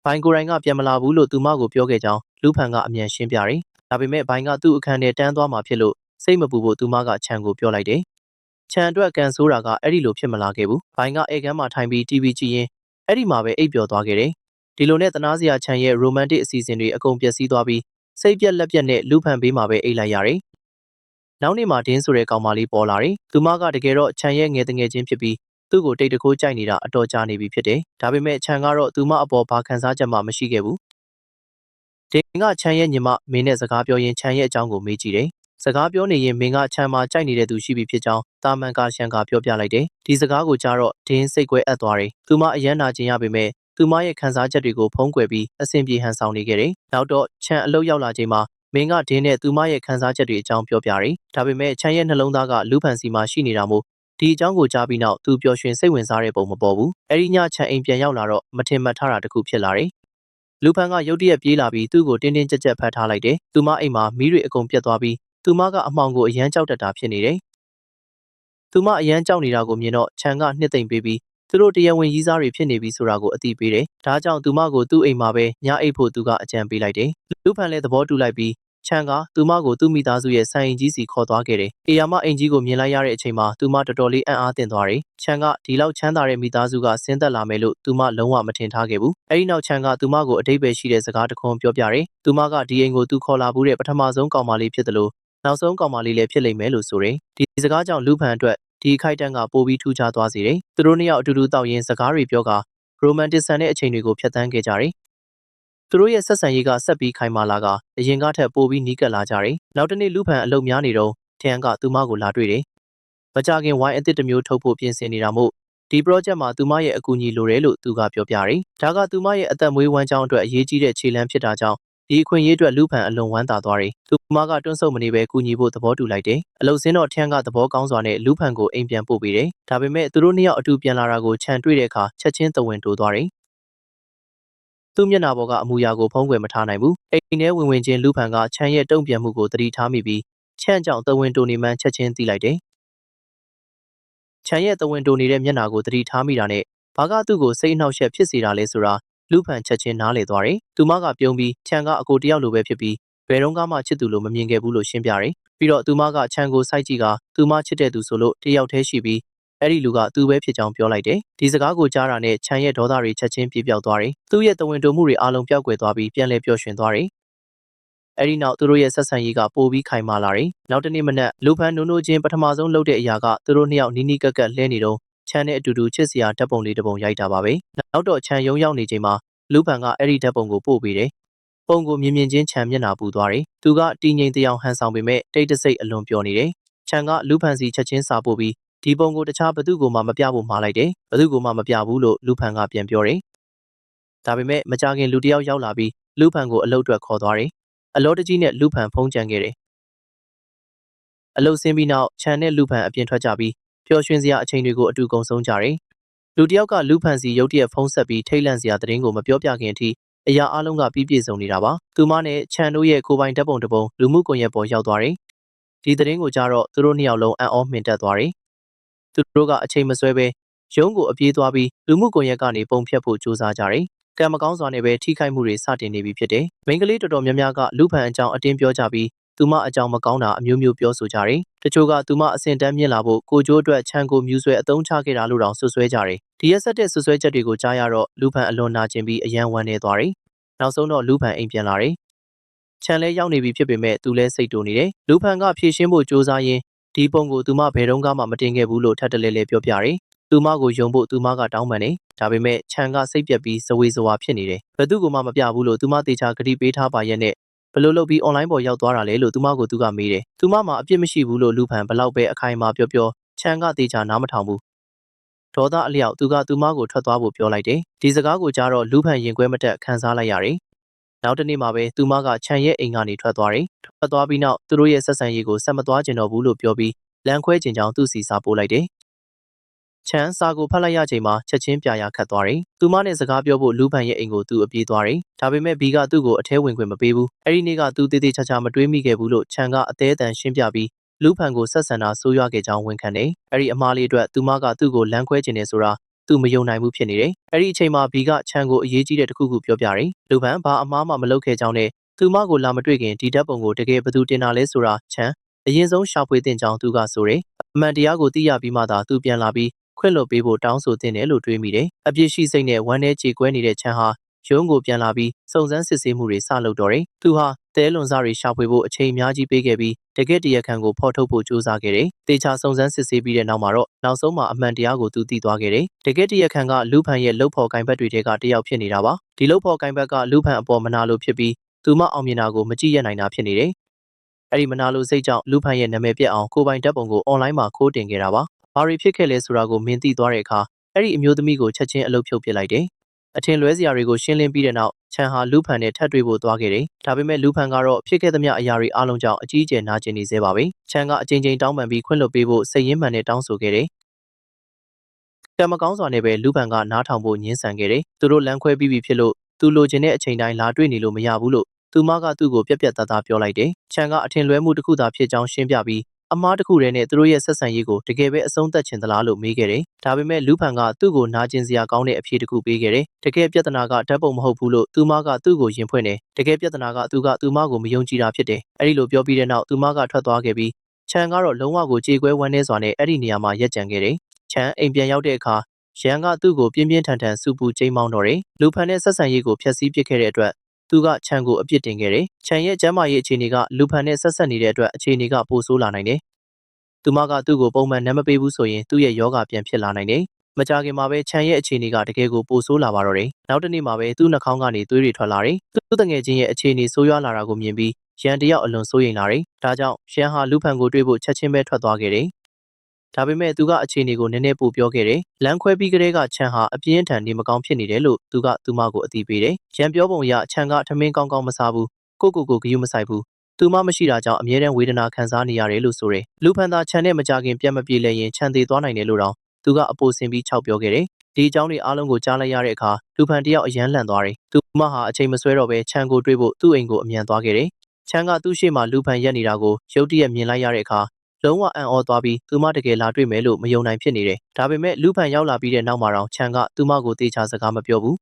ဘိုင်းကိုယ်တိုင်ကပြန်မလာဘူးလို့သူမကိုပြောခဲ့ကြောင်းလူဖန်ကအမြန်ရှင်းပြတယ်ဒါပေမဲ့ဘိုင်းကသူ့အခန်းထဲတန်းသွားမှာဖြစ်လို့စိတ်မပူဖို့သူမကချန်ကိုပြောလိုက်တယ်ချန်အတွက်ကန်ဆိုးတာကအဲ့ဒီလိုဖြစ်မလာခဲ့ဘူးဘိုင်းကဧကန်းမှာထိုင်ပြီး TV ကြည့်ရင်းအဲ့ဒီမှာပဲအိပ်ပျော်သွားခဲ့တယ်ဒီလိုနဲ့တနာစရာချန်ရဲ့ရိုမန်တစ်အစီအစဉ်တွေအကုန်ပျက်စီးသွားပြီးစိတ်ပြက်လက်ပြက်နဲ့လူဖန်ဘေးမှာပဲအိပ်လိုက်ရတယ်နောက်နေ့မှာဒင်းဆိုတဲ့ကောင်မလေးပေါ်လာတယ်။သူမကတကယ်တော့ချန်ရဲ့ငယ်တငယ်ချင်းဖြစ်ပြီးသူ့ကိုတိတ်တခိုးကြိုက်နေတာအတော်ကြာနေပြီဖြစ်တယ်။ဒါပေမဲ့ချန်ကတော့သူမအပေါ်ဘာခံစားချက်မှမရှိခဲ့ဘူး။ဒင်းကချန်ရဲ့ညီမမင်းနဲ့စကားပြောရင်းချန်ရဲ့အကြောင်းကိုမေးကြည့်တယ်။စကားပြောနေရင်မင်းကချန်မှာကြိုက်နေတဲ့သူရှိပြီဖြစ်ကြောင်းတာမန်ကရှန်ကပြောပြလိုက်တယ်။ဒီစကားကိုကြားတော့ဒင်းစိတ်ကွဲအပ်သွားတယ်။သူမအယမ်းနာကျင်ရပေမဲ့သူမရဲ့ခံစားချက်တွေကိုဖုံးကွယ်ပြီးအဆင်ပြေဟန်ဆောင်နေခဲ့တယ်။နောက်တော့ချန်အလုတ်ရောက်လာချိန်မှာမင်းကဒင်းနဲ့သူမရဲ့ခံစားချက်တွေအကြောင်းပြောပြတယ်။ဒါပေမဲ့ချန်ရဲ့နှလုံးသားကလူဖန်စီမှာရှိနေတာမို့ဒီအကြောင်းကိုကြားပြီးနောက်သူပျော်ရွှင်စိတ်ဝင်စားတဲ့ပုံမပေါ်ဘူး။အဲဒီညချန်အိမ်ပြန်ရောက်လာတော့မထင်မှတ်ထားတာတခုဖြစ်လာတယ်။လူဖန်ကရုတ်တရက်ပြေးလာပြီးသူ့ကိုတင်းတင်းကြပ်ကြပ်ဖတ်ထားလိုက်တယ်။သူမအိမ်မှာမီးတွေအကုန်ပြတ်သွားပြီးသူမကအမှောင်ကိုအယမ်းကြောက်တတ်တာဖြစ်နေတယ်။သူမအယမ်းကြောက်နေတာကိုမြင်တော့ချန်ကနှစ်သိမ့်ပေးပြီးသူတို့တရားဝင်ကြီးစားတွေဖြစ်နေပြီဆိုတာကိုအသိပေးတယ်။ဒါကြောင့်သူမကိုသူ့အိမ်မှာပဲညအိပ်ဖို့သူကအကြံပေးလိုက်တယ်။လူဖန်လည်းသဘောတူလိုက်ပြီးချန်ကသူမကိုသူ့မိသားစုရဲ့ဆိုင်အိမ်ကြီးစီခေါ်သွားခဲ့တယ်။အေယာမအိမ်ကြီးကိုမြင်လိုက်ရတဲ့အချိန်မှာသူမတော်တော်လေးအံ့အားသင့်သွားတယ်။ချန်ကဒီလောက်ချမ်းသာတဲ့မိသားစုကဆင်းသက်လာမယ်လို့သူမလုံးဝမထင်ထားခဲ့ဘူး။အဲဒီနောက်ချန်ကသူမကိုအတိတ်ပဲရှိတဲ့စကားတစ်ခွန်းပြောပြတယ်။သူမကဒီအိမ်ကိုသူခေါ်လာဘူးတဲ့ပထမဆုံးကောင်မလေးဖြစ်တယ်လို့နောက်ဆုံးကောင်မလေးလည်းဖြစ်လိမ့်မယ်လို့ဆိုတယ်။ဒီစကားကြောင့်လူဖန်အတွက်ဒီခိုက်တန်းကပိုပြီးထူးခြားသွားစေတယ်။သူတို့နှစ်ယောက်အတူတူတောက်ရင်းစကားတွေပြောကရိုမန်တစ်ဆန်တဲ့အချိန်တွေကိုဖြတ်သန်းခဲ့ကြတယ်။သူတို့ရဲ့ဆက်ဆံရေးကဆက်ပြီးခိုင်မာလာကအရင်ကထက်ပိုပြီးနီးကပ်လာကြတယ်။နောက်တစ်နေ့လူဖန်အလုပ်များနေတော့ထန်ကသူမကိုလာတွေ့တယ်။မကြခင်ဝိုင်းအသစ်တစ်မျိုးထုတ်ဖို့ပြင်ဆင်နေတာမို့ဒီ project မှာသူမရဲ့အကူအညီလိုတယ်လို့သူကပြောပြတယ်။ဒါကသူမရဲ့အသက်မွေးဝမ်းကြောင်းအတွက်အရေးကြီးတဲ့ခြေလှမ်းဖြစ်တာကြောင့်ဒီအခွင့်အရေးအတွက်လူဖန်အလွန်ဝမ်းသာသွားတယ်။သူမကတွန့်ဆုတ်မနေပဲကူညီဖို့သဘောတူလိုက်တယ်။အလုပ်စင်းတော့ထန်ကသဘောကောင်းစွာနဲ့လူဖန်ကိုအိမ်ပြန်ပို့ပေးတယ်။ဒါပေမဲ့သူတို့နှစ်ယောက်အတူပြန်လာတာကိုခြံတွေ့တဲ့အခါချက်ချင်းသဝင်တိုးသွားတယ်။ သူ့မျက်နှာပေါ်ကအမူအရာကိုဖုံးကွယ်မထားနိုင်ဘူးအိမ်ထဲဝင်ချင်းလူဖန်ကချန်ရဲ့တုံ့ပြန်မှုကိုသတိထားမိပြီးချန်ကြောင့်သဝင်တိုနေမှန်းချက်ချင်းသိလိုက်တယ်ချန်ရဲ့သဝင်တိုနေတဲ့မျက်နှာကိုသတိထားမိတာနဲ့ဘာကသူ့ကိုစိတ်အနှောက်အယှက်ဖြစ်စေတာလဲဆိုတာလူဖန်ချက်ချင်းနားလည်သွားတယ်သူမကပြုံးပြီးချန်ကအကိုတယောက်လိုပဲဖြစ်ပြီးဘယ်တော့မှချစ်သူလိုမမြင်ခဲ့ဘူးလို့ရှင်းပြတယ်ပြီးတော့သူမကချန်ကိုစိုက်ကြည့်ကသူမချစ်တဲ့သူဆိုလို့တယောက်တည်းရှိပြီးအဲ့ဒီလူကသူပဲဖြစ်ကြောင်းပြောလိုက်တယ်ဒီစကားကိုကြားတာနဲ့ချန်ရဲ့ဒေါသတွေချက်ချင်းပြေပြောက်သွားတယ်သူ့ရဲ့သဝင်တိုမှုတွေအားလုံးပျောက်ကွယ်သွားပြီးပြန်လည်ပျော်ရွှင်သွားတယ်အဲ့ဒီနောက်သူတို့ရဲ့ဆက်ဆံရေးကပိုပြီးခိုင်မာလာတယ်နောက်တနေ့မနက်လူဖန်နိုးနိုးချင်းပထမဆုံးလုပ်တဲ့အရာကသူတို့နှစ်ယောက်နီးနီးကပ်ကပ်လှဲနေတော့ချန်နဲ့အတူတူချစ်စရာဓာတ်ပုံလေးတစ်ပုံရိုက်တာပါပဲနောက်တော့ချန်ရုံရောက်နေချိန်မှာလူဖန်ကအဲ့ဒီဓာတ်ပုံကိုပို့ပေးတယ်ပုံကိုမြင်မြင်ချင်းချန်မျက်နှာပူသွားတယ်သူကတည်ငြိမ်တရားဟန်ဆောင်ပေမဲ့တိတ်တဆိတ်အလွန်ပျော်နေတယ်ချန်ကလူဖန်စီချက်ချင်းစာပို့ပြီးဒီပုံကိုတခြားဘသူ့ကိုမှမပြဖို့မှားလိုက်တယ်ဘသူ့ကိုမှမပြဘူးလို့လူဖန်ကပြန်ပြောတယ်ဒါပေမဲ့မကြခင်လူတယောက်ရောက်လာပြီးလူဖန်ကိုအလုပ်အတွက်ခေါ်သွားတယ်အလောတကြီးနဲ့လူဖန်ဖုံးကြံခဲ့တယ်အလုပ်ဆင်းပြီးနောက်ချန်နဲ့လူဖန်အပြင်ထွက်ကြပြီးပျော်ရွှင်စရာအချိန်တွေကိုအတူကုန်ဆုံးကြတယ်လူတယောက်ကလူဖန်စီရုတ်တရက်ဖုံးဆက်ပြီးထိတ်လန့်စရာသတင်းကိုမပြောပြခင်အထိအရာအလုံးကပြည့်ပြည့်စုံနေတာပါသူမနဲ့ချန်တို့ရဲ့ကိုပိုင်ဓာတ်ပုံတစ်ပုံလူမှုကွန်ရက်ပေါ်ရောက်သွားတယ်ဒီသတင်းကိုကြားတော့သူတို့နှစ်ယောက်လုံးအံ့ဩမှင်တက်သွားတယ်သူတို့ကအချိန်မဆွဲပဲရုံးကိုအပြေးသွားပြီးလူမှုကွန်ရက်ကနေပုံဖြတ်ဖို့ကြိုးစားကြတယ်ကံမကောင်းစွာနဲ့ပဲထိခိုက်မှုတွေစတင်နေပြီဖြစ်တယ်မိန်းကလေးတော်တော်များများကလူဖန်အကြောင်းအတင်းပြောကြပြီးသူမအကြောင်းမကောင်းတာအမျိုးမျိုးပြောဆိုကြတယ်တချို့ကသူမအဆင့်တန်းမြင့်လာဖို့ကိုကျိုးအတွက်ချန်ကိုမြူဆွဲအသုံးချခဲ့တာလို့တောင်ဆွဆွဲကြတယ်ဒီရက်ဆက်တဲ့ဆွဆွဲချက်တွေကိုကြားရတော့လူဖန်အလွန်နာကျင်ပြီးအယံဝမ်းနေသွားတယ်နောက်ဆုံးတော့လူဖန်အိမ်ပြန်လာတယ်ချန်လဲရောက်နေပြီဖြစ်ပေမဲ့သူလဲစိတ်တူနေတယ်လူဖန်ကဖြည့်ရှင်းဖို့ကြိုးစားရင်းဒီပုံကိုသူမဘယ်တော့မှမတင်ခဲ့ဘူးလို့ထပ်တလဲလဲပြောပြတယ်သူမကိုယုံဖို့သူမကတောင်းပန်တယ်ဒါပေမဲ့ချန်ကစိတ်ပြက်ပြီးဇဝေဇဝါဖြစ်နေတယ်ဘယ်သူမှမပြဘူးလို့သူမတေချာဂတိပေးထားပါရဲ့နဲ့ဘလို့လုပ်ပြီး online ပေါ်ရောက်သွားတာလဲလို့သူမကိုသူကမေးတယ်သူမမှာအပြစ်မရှိဘူးလို့လူဖန်ဘလောက်ပဲအခိုင်အမာပြောချန်ကတေချာနားမထောင်ဘူးဒေါသအလျောက်သူကသူမကိုထွက်သွားဖို့ပြောလိုက်တယ်ဒီစကားကိုကြားတော့လူဖန်ရင်ခွဲမတက်ခံစားလိုက်ရတယ်နောက်တနေ့မှာပဲသူမကချန်ရဲ့အိမ်ကနေထွက်သွားတယ်ထွက်သွားပြီးနောက်သူတို့ရဲ့ဆက်ဆံရေးကိုဆက်မသွားကျင်တော့ဘူးလို့ပြောပြီးလမ်းခွဲကျင်ကြောင်းသူ့စီစာပို့လိုက်တယ်ချန်စာကိုဖတ်လိုက်ရချိန်မှာချက်ချင်းပြာရခတ်သွားတယ်။သူမနဲ့စကားပြောဖို့လူဖန်ရဲ့အိမ်ကိုသူအပြေးသွားတယ်။ဒါပေမဲ့ဘီကသူ့ကိုအထဲဝင်ခွင့်မပေးဘူး။အဲ့ဒီနေ့ကသူတေးသေးချာချာမတွေးမိခဲ့ဘူးလို့ချန်ကအသေးအတန်ရှင်းပြပြီးလူဖန်ကိုဆက်ဆံတာဆိုးရွားခဲ့ကြောင်းဝန်ခံတယ်။အဲ့ဒီအမားလေးအတွက်သူမကသူ့ကိုလမ်းခွဲခြင်းနေဆိုတာသူမယုံနိုင်ဘူးဖြစ်နေတယ်။အဲ့ဒီအချိန်မှာဘီကချန်ကိုအရေးကြီးတဲ့တခုခုပြောပြတယ်။လူဖန်ဘာအမားမှမလုပ်ခဲ့ကြောင်းနဲ့သူမကိုလာမတွေ့ခင်ဒီဓာတ်ပုံကိုတကယ်ဘသူတင်တာလဲဆိုတာချန်အရင်ဆုံးရှာဖွေတင်ကြောင်းသူကဆိုတယ်။အမှန်တရားကိုသိရပြီးမှသာသူပြန်လာပြီးခွင့်လွှတ်ပေးဖို့တောင်းဆိုသင့်တယ်လို့တွေးမိတယ်။အပြစ်ရှိစိတ်နဲ့ဝမ်းထဲကြေကွဲနေတဲ့ချန်ဟာရုံးကိုပြန်လာပြီးစုံစမ်းစစ်ဆေးမှုတွေစလုပ်တော့တယ်။သူဟာတဲလွန်စားတွေရှာဖွေဖို့အချိန်အများကြီးပေးခဲ့ပြီးတကယ့်တရားခံကိုဖော်ထုတ်ဖို့ကြိုးစားခဲ့တယ်။တေချာစုံစမ်းစစ်ဆေးပြီးတဲ့နောက်မှာတော့နောက်ဆုံးမှာအမှန်တရားကိုသူသိသွားခဲ့တယ်။တကယ့်တရားခံကလူဖန်ရဲ့လှုပ်ဖော်ကိုင်ဘက်တွေထဲကတယောက်ဖြစ်နေတာပါ။ဒီလှုပ်ဖော်ကိုင်ဘက်ကလူဖန်အပေါ်မနာလိုဖြစ်ပြီးသူမအောင်မြင်တာကိုမကြည့်ရနိုင်တာဖြစ်နေတယ်။အဲ့ဒီမနာလိုစိတ်ကြောင့်လူဖန်ရဲ့နာမည်ပြက်အောင်ကိုပိုင်ဓာတ်ပုံကို online မှာခိုးတင်ခဲ့တာပါ။ဘာတွေဖြစ်ခဲ့လဲဆိုတာကိုမင်းသိသွားတဲ့အခါအဲ့ဒီအမျိုးသမီးကိုချက်ချင်းအလုပ်ဖြုတ်ပစ်လိုက်တယ်။အထင်လွဲစရာတွေကိုရှင်းလင်းပြီးတဲ့နောက်ချန်ဟာလူဖန်နဲ့ထပ်တွေ့ဖို့သွားခဲ့တယ်။ဒါပေမဲ့လူဖန်ကတော့ဖြစ်ခဲ့သမျှအရာတွေအားလုံးကြောင့်အကြီးအကျယ်နာကျင်နေသေးပါပဲ။ချန်ကအကြိမ်ကြိမ်တောင်းပန်ပြီးခွင့်လွှတ်ပေးဖို့စိတ်ရင်းမှန်နဲ့တောင်းဆိုခဲ့တယ်။ကံမကောင်းစွာနဲ့ပဲလူဖန်ကနားထောင်ဖို့ညှင်းဆန်ခဲ့တယ်။သူတို့လမ်းခွဲပြီးပြီဖြစ်လို့သူလိုချင်တဲ့အချိန်တိုင်းလာတွေ့နေလို့မရဘူးလို့သူမကသူ့ကိုပြက်ပြက်သားသားပြောလိုက်တယ်။ချန်ကအထင်လွဲမှုတစ်ခုသာဖြစ်ကြောင်းရှင်းပြပြီးအမားတစ်ခုတည်းနဲ့သူတို့ရဲ့ဆက်ဆံရေးကိုတကယ်ပဲအဆုံးသတ်ချင်သလားလို့မေးခဲ့တယ်။ဒါပေမဲ့လူဖန်ကသူ့ကိုနာကျင်စရာကောင်းတဲ့အဖြေတစ်ခုပေးခဲ့တယ်။တကယ်ပြဿနာကဓာတ်ပုံမဟုတ်ဘူးလို့သူမကသူ့ကိုယင်ဖွင့်တယ်။တကယ်ပြဿနာကသူမကိုမယုံကြည်တာဖြစ်တယ်။အဲ့ဒီလိုပြောပြီးတဲ့နောက်သူမကထွက်သွားခဲ့ပြီးချန်ကတော့လုံးဝကိုကြေကွဲဝမ်းနည်းစွာနဲ့အဲ့ဒီနေရာမှာရက်ကျန်ခဲ့တယ်။ချန်အိမ်ပြန်ရောက်တဲ့အခါရန်ကသူ့ကိုပြင်းပြင်းထန်ထန်စူပူချိန်မောင်းတော့တယ်။လူဖန်နဲ့ဆက်ဆံရေးကိုဖျက်ဆီးပစ်ခဲ့တဲ့အတွက်သူကချန်ကိုအပြစ်တင်ခဲ့တယ်။ချန်ရဲ့ကျမ်းမာရေးအခြေအနေကလူဖန်နဲ့ဆက်ဆက်နေတဲ့အတွက်အခြေအနေကပိုဆိုးလာနိုင်တယ်။သူမကသူ့ကိုပုံမှန်နမ်းမပေးဘူးဆိုရင်သူ့ရဲ့ယောဂပြန်ဖြစ်လာနိုင်တယ်။မကြခင်မှာပဲချန်ရဲ့အခြေအနေကတကယ်ကိုပိုဆိုးလာပါတော့တယ်။နောက်တစ်နေ့မှာပဲသူ့နှာခေါင်းကနေသွေးတွေထွက်လာတယ်။သူ့တငယ်ချင်းရဲ့အခြေအနေဆိုးရွားလာတာကိုမြင်ပြီးရန်တယောက်အလွန်စိုးရိမ်လာတယ်။ဒါကြောင့်ရန်ဟာလူဖန်ကိုတွေ့ဖို့ချက်ချင်းပဲထွက်သွားခဲ့တယ်။ဒါပေမဲ့သူကအခြေအနေကိုနည်းနည်းပိုပြောခဲ့တယ်။လမ်းခွဲပြီးကတည်းကချန်ဟာအပြင်းထန်နေမကောင်းဖြစ်နေတယ်လို့သူမကိုအသိပေးတယ်။ရန်ပြောပုံအရချန်ကထမင်းကောင်းကောင်းမစားဘူး။ကိုဂရုမစိုက်ဘူး။သူမမရှိတာကြောင့်အမြဲတမ်းဝေဒနာခံစားနေရတယ်လို့ဆိုတယ်။လူဖန်သာချန်နဲ့မကြခင်ပြန်မပြေလည်ရင်ချန်သေးသွားနိုင်တယ်လို့တောင်သူကအပိုဆင်ပြီးခြောက်ပြောခဲ့တယ်။ဒီအကြောင်းတွေအားလုံးကိုကြားလိုက်ရတဲ့အခါလူဖန်တယောက်အယမ်းလန့်သွားတယ်။သူ မဟာအချိန်မဆွဲတော့ပဲချန်ကိုတွေးဖို့သူ့အိမ်ကိုအမြန်သွားခဲ့တယ်ချန်ကသူ့ရှေ့မှာလူဖန်ရက်နေတာကိုရုတ်တရက်မြင်လိုက်ရတဲ့အခါလုံးဝအံ့ဩသွားပြီးသူမတကယ်လာတွေ့မယ်လို့မယုံနိုင်ဖြစ်နေတယ်ဒါပေမဲ့လူဖန်ရောက်လာပြီးတဲ့နောက်မှာတော့ချန်ကသူမကိုတေချာစကားမပြောဘူး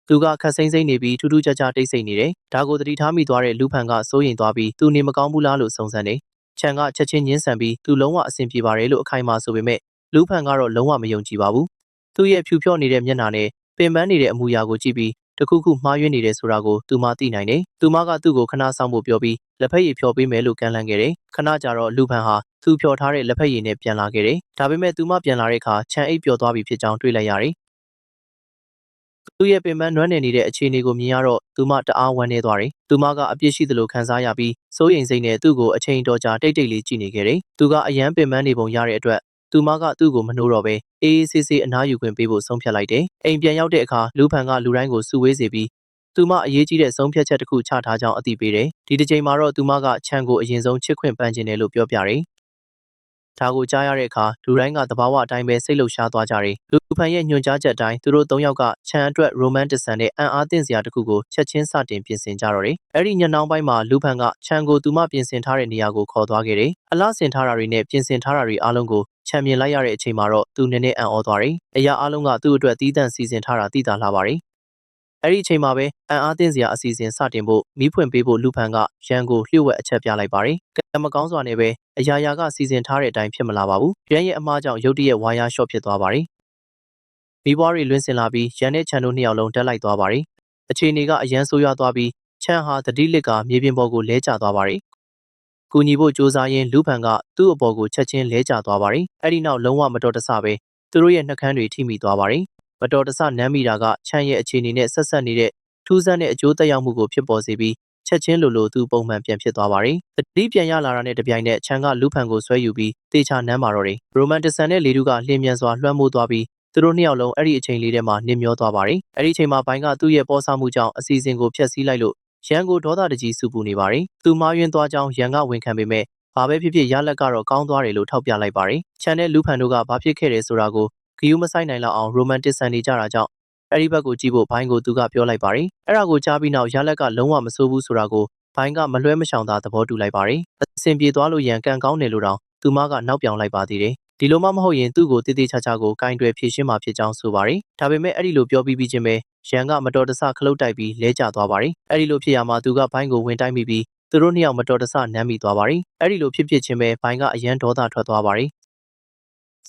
သူကခက်စိမ့်စိမ့်နေပြီးထူးထူးခြားခြားတိတ်ဆိတ်နေတယ်ဒါကိုသတိထားမိသွားတဲ့လူဖန်ကစိုးရိမ်သွားပြီးသူနေမကောင်းဘူးလားလို့စုံစမ်းတယ်ချန်ကချက်ချင်းညှင်းဆန်ပြီးသူလုံးဝအဆင်ပြေပါတယ်လို့အခိုင်အမာဆိုပေမဲ့လူဖန်ကတော့လုံးဝမယုံကြည်ပါဘူးသူ့ရဲ့ဖြူဖြော့နေတဲ့မျက်နှာနဲ့ပင်ပန်းနေတဲ့အမူအရာကိုကြည့်ပြီးတခုခုမှားယွင်းနေတယ်ဆိုတာကိုသူမသိနိုင်တယ်။သူမကသူ့ကိုခဏဆောင်ဖို့ပြောပြီးလက်ဖက်ရည်ဖြော်ပေးမယ်လို့ကမ်းလှမ်းခဲ့တယ်။ခဏကြာတော့လူဖန်ဟာသူဖြော်ထားတဲ့လက်ဖက်ရည်နဲ့ပြန်လာခဲ့တယ်။ဒါပေမဲ့သူမပြန်လာတဲ့အခါချန်အိပ်ပျော်သွားပြီဖြစ်ကြောင်းတွေ့လိုက်ရတယ်။သူ့ရဲ့ပင်ပန်းနွမ်းနယ်နေတဲ့အခြေအနေကိုမြင်ရတော့သူမတအားဝမ်းနည်းသွားတယ်။သူမကအပြစ်ရှိသလိုခံစားရပြီးစိုးရိမ်စိတ်နဲ့သူ့ကိုအချိန်တော်ကြာတိတ်တိတ်လေးကြည့်နေခဲ့တယ်။သူကအယမ်းပင်ပန်းနေပုံရတဲ့အတွက်သူမကသူ့ကိုမနှိုးတော့ပဲအေးအေးဆေးဆေးအနားယူခွင့်ပေးဖို့ဆုံးဖြတ်လိုက်တယ်။အိမ်ပြန်ရောက်တဲ့အခါလူဖန်ကလူတိုင်းကိုစုဝေးစေပြီးသူမအရေးကြီးတဲ့ဆုံးဖြတ်ချက်တစ်ခုချထားကြောင်းအသိပေးတယ်။ဒီတစ်ချိန်မှာတော့သူမကချန်ကိုအရင်ဆုံးချစ်ခွင့်ပန်ကျင်တယ်လို့ပြောပြတယ်။ဒါကိုကြားရတဲ့အခါလူတိုင်းကသဘာဝအတိုင်းပဲစိတ်လှုပ်ရှားသွားကြတယ်။လူဖန်ရဲ့ညွှန်ကြားချက်အတိုင်းသူတို့၃ယောက်ကချန်အတွက် romantic ဆန်တဲ့အံ့အားသင့်စရာတစ်ခုကိုချက်ချင်းစတင်ပြင်ဆင်ကြတော့တယ်။အဲ့ဒီညနှောင်းပိုင်းမှာလူဖန်ကချန်ကိုသူမပြင်ဆင်ထားတဲ့နေရာကိုခေါ်သွားခဲ့တယ်။အလားဆင်ထားတာတွေနဲ့ပြင်ဆင်ထားတာတွေအားလုံးကိုချန်မြင်လိုက်ရတဲ့အချိန်မှာတော့သူနည်းနည်းအံ့ဩသွားတယ်။အရာအားလုံးကသူ့အတွက်တီးတန့်စီစဉ်ထားတာသိသာလာပါတယ်။အဲ့ဒီအချိန်မှာပဲအံ့အားသင့်စရာအစီအစဉ်စတင်ဖို့မီးဖွင့်ပေးဖို့လူဖန်ကရန်ကိုလျှို့ဝှက်အချက်ပြလိုက်ပါတယ်။ကံမကောင်းစွာနဲ့ပဲအရာရာကစီစဉ်ထားတဲ့အတိုင်းဖြစ်မလာပါဘူး။ရန်ရဲ့အမှားကြောင့်ရုတ်တရက်ဝါယာရှော့ဖြစ်သွားပါတယ်။မိဘတွေလွင့်စင်လာပြီးရန်နဲ့ချန်တို့နှစ်ယောက်လုံးတက်လိုက်သွားပါတယ်။အခြေအနေကအရန်ဆိုးရွားသွားပြီးချန်ဟာသတိလစ်ကမြေပြင်ပေါ်ကိုလဲကျသွားပါတယ်။ကူညီဖို့ကြိုးစားရင်းလူဖန်ကသူ့အပေါ်ကိုချက်ချင်းလဲကျသွားပါတယ်။အဲ့ဒီနောက်လုံးဝမတော်တဆပဲသူတို့ရဲ့နှက်ခမ်းတွေထိမိသွားပါတယ်။မတော်တဆနမ်းမိတာကချန်ရဲ့အခြေအနေနဲ့ဆက်ဆက်နေတဲ့ထူးဆန်းတဲ့အကျိုးသက်ရောက်မှုကိုဖြစ်ပေါ်စေပြီးချက်ချင်းလိုသူပုံမှန်ပြန်ဖြစ်သွားပါတယ်။သတိပြန်ရလာတာနဲ့တပြိုင်နက်ချန်ကလူဖန်ကိုဆွဲယူပြီးတေချာနမ်းမာတော့တယ်။ရိုမန်တစ်ဆန်နဲ့လေတူကလျင်မြန်စွာလွှမ်းမိုးသွားပြီးသူတို့နှစ်ယောက်လုံးအဲ့ဒီအချိန်လေးထဲမှာနစ်မျောသွားပါတယ်။အဲ့ဒီအချိန်မှာဘိုင်းကသူ့ရဲ့ပေါ်ဆမှုကြောင့်အစီအစဉ်ကိုဖျက်ဆီးလိုက်လို့ရန်ကိုဒေါသတကြီးစုပူနေပါတယ်။သူမှားယွင်းသွားကြောင်းရန်ကဝန်ခံပေမဲ့ဘာပဲဖြစ်ဖြစ်ရလက်ကတော့ကောင်းသွားတယ်လို့ထောက်ပြလိုက်ပါတယ်။ချန်နဲ့လူဖန်တို့ကဘာဖြစ်ခဲ့တယ်ဆိုတာကိုဂယူးမဆိုင်နိုင်လောက်အောင်ရိုမန်တစ်ဆန်နေကြတာကြောင့်အဲ့ဒီဘက်ကိုကြည့်ဖို့ဘိုင်းကိုသူကပြောလိုက်ပါတယ်။အဲ့ဒါကိုကြားပြီးနောက်ရလက်ကလုံးဝမဆိုးဘူးဆိုတာကိုဘိုင်းကမလွှဲမရှောင်သာသဘောတူလိုက်ပါတယ်။အဆင်ပြေသွားလို့ရန်ကံကောင်းတယ်လို့တောင်သူမကနောက်ပြောင်လိုက်ပါသေးတယ်။ဒီလိုမှမဟုတ်ရင်သူ့ကိုတေးသေးချာချာကိုကင်တွယ်ဖြည့်ရှင်းမှာဖြစ်ကြောင်းဆိုပါတယ်။ဒါပေမဲ့အဲ့ဒီလိုပြောပြီးချင်းပဲရန်ကမတော်တဆခလုတ်တိုက်ပြီးလဲကျသွားပါတယ်။အဲ့ဒီလိုဖြစ်ရမှာသူကဘိုင်းကိုဝင်တိုက်မိပြီးသူတို့နှစ်ယောက်မတော်တဆနမ်းမိသွားပါတယ်။အဲ့ဒီလိုဖြစ်ချင်းပဲဘိုင်းကအရန်ဒေါသထွက်သွားပါတယ်။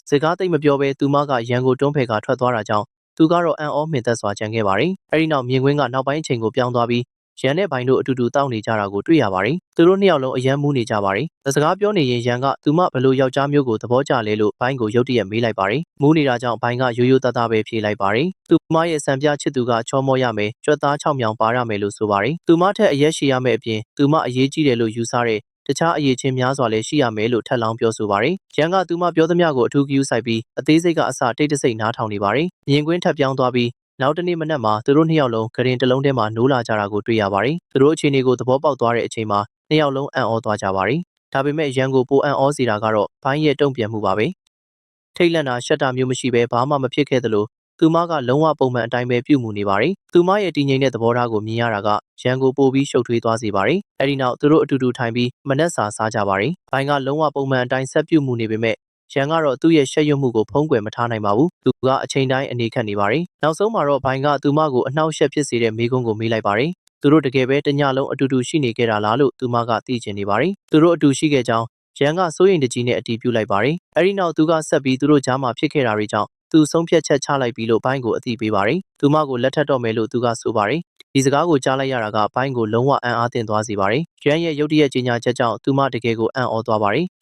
စကားသိမ့်မပြောဘဲသူမကရန်ကိုတွန်းဖယ်ကထွက်သွားတာကြောင့်သူကတော့အံ့ဩမင်သက်စွာကြံခဲ့ပါတယ်။အဲဒီနောက်မြင်ကွင်းကနောက်ပိုင်းအချိန်ကိုပြောင်းသွားပြီးရန်နဲ့ဘိုင်တို့အတူတူတောက်နေကြတာကိုတွေ့ရပါတယ်။သူတို့နှစ်ယောက်လုံးအယမ်းမူးနေကြပါတယ်။စကားပြောနေရင်ရန်ကသူမဘလို့ယောက်ျားမျိုးကိုသဘောကျလဲလို့ဘိုင်ကိုရုတ်တရက်မေးလိုက်ပါတယ်။မူးနေတာကြောင့်ဘိုင်ကရိုးရိုးသားသားပဲဖြေလိုက်ပါတယ်။သူမရဲ့စံပြချစ်သူကချောမောရမယ်၊ကြွက်သား6မြောင်ပါရမယ်လို့ဆိုပါတယ်။သူမထက်အရက်ရှိရမယ်အပြင်သူမအရေးကြီးတယ်လို့ယူဆတဲ့တခြားအရေးချင်းများစွာလည်းရှိရမယ်လို့ထပ်လောင်းပြောဆိုပါတယ်။ရန်ကသူမပြောသမျှကိုအထူးဂရုစိုက်ပြီးအသေးစိတ်ကအစတိတ်တဆိတ်နားထောင်နေပါတယ်။မြင်ကွင်းထပ်ပြောင်းသွားပြီးနောက်တနေ့မနက်မှာသူတို့နှစ်ယောက်လုံးဂရင်တစ်လုံးထဲမှာနိုးလာကြတာကိုတွေ့ရပါတယ်။သူတို့အခြေအနေကိုသဘောပေါက်သွားတဲ့အချိန်မှာနှစ်ယောက်လုံးအံ့ဩသွားကြပါတယ်။ဒါပေမဲ့ရန်ကိုပိုအံ့ဩစေတာကတော့ဘိုင်းရဲ့တုံ့ပြန်မှုပါပဲ။ထိတ်လန့်တာရှက်တာမျိုးမရှိဘဲဘာမှမဖြစ်ခဲ့သလိုသူမကလုံးဝပုံမှန်အတိုင်းပဲပြုမှုနေပါတယ်။သူမရဲ့တည်ငြိမ်တဲ့သဘောထားကိုမြင်ရတာကရန်ကိုပိုပြီးရှုပ်ထွေးသွားစေပါတယ်။အဲဒီနောက်သူတို့အတူတူထိုင်ပြီးမနက်စာစားကြပါတယ်။ဘိုင်းကလုံးဝပုံမှန်အတိုင်းဆက်ပြုမှုနေပေမဲ့ရန်ကတော့သူ့ရဲ့ရှက်ရွံ့မှုကိုဖုံးကွယ်မထားနိုင်ပါဘူး။သူကအချိန်တိုင်းအနေခတ်နေပါတယ်။နောက်ဆုံးမှာတော့ဘိုင်းကသူမကိုအနှောက်အယှက်ဖြစ်စေတဲ့မိကုံးကိုမေးလိုက်ပါတယ်။သူတို့တကယ်ပဲတညလုံးအတူတူရှိနေကြတာလားလို့သူမကသိချင်နေပါတယ်။သူတို့အတူရှိခဲ့ကြောင်းရန်ကစိုးရိမ်တကြီးနဲ့အတီးပြုလိုက်ပါတယ်။အဲဒီနောက်သူကဆက်ပြီးသူတို့ကြားမှာဖြစ်ခဲ့တာတွေကြောင့်သူဆုံးဖြတ်ချက်ချလိုက်ပြီးလို့ဘိုင်းကိုအသိပေးပါတယ်။သူမကိုလက်ထပ်တော့မယ်လို့သူကဆိုပါတယ်။ဒီစကားကိုကြားလိုက်ရတာကဘိုင်းကိုလုံးဝအံ့အားသင့်သွားစေပါတယ်။ရန်ရဲ့ရုတ်တရက်ကြီးညာချက်ကြောင့်သူမတကယ်ကိုအံ့ဩသွားပါတယ်။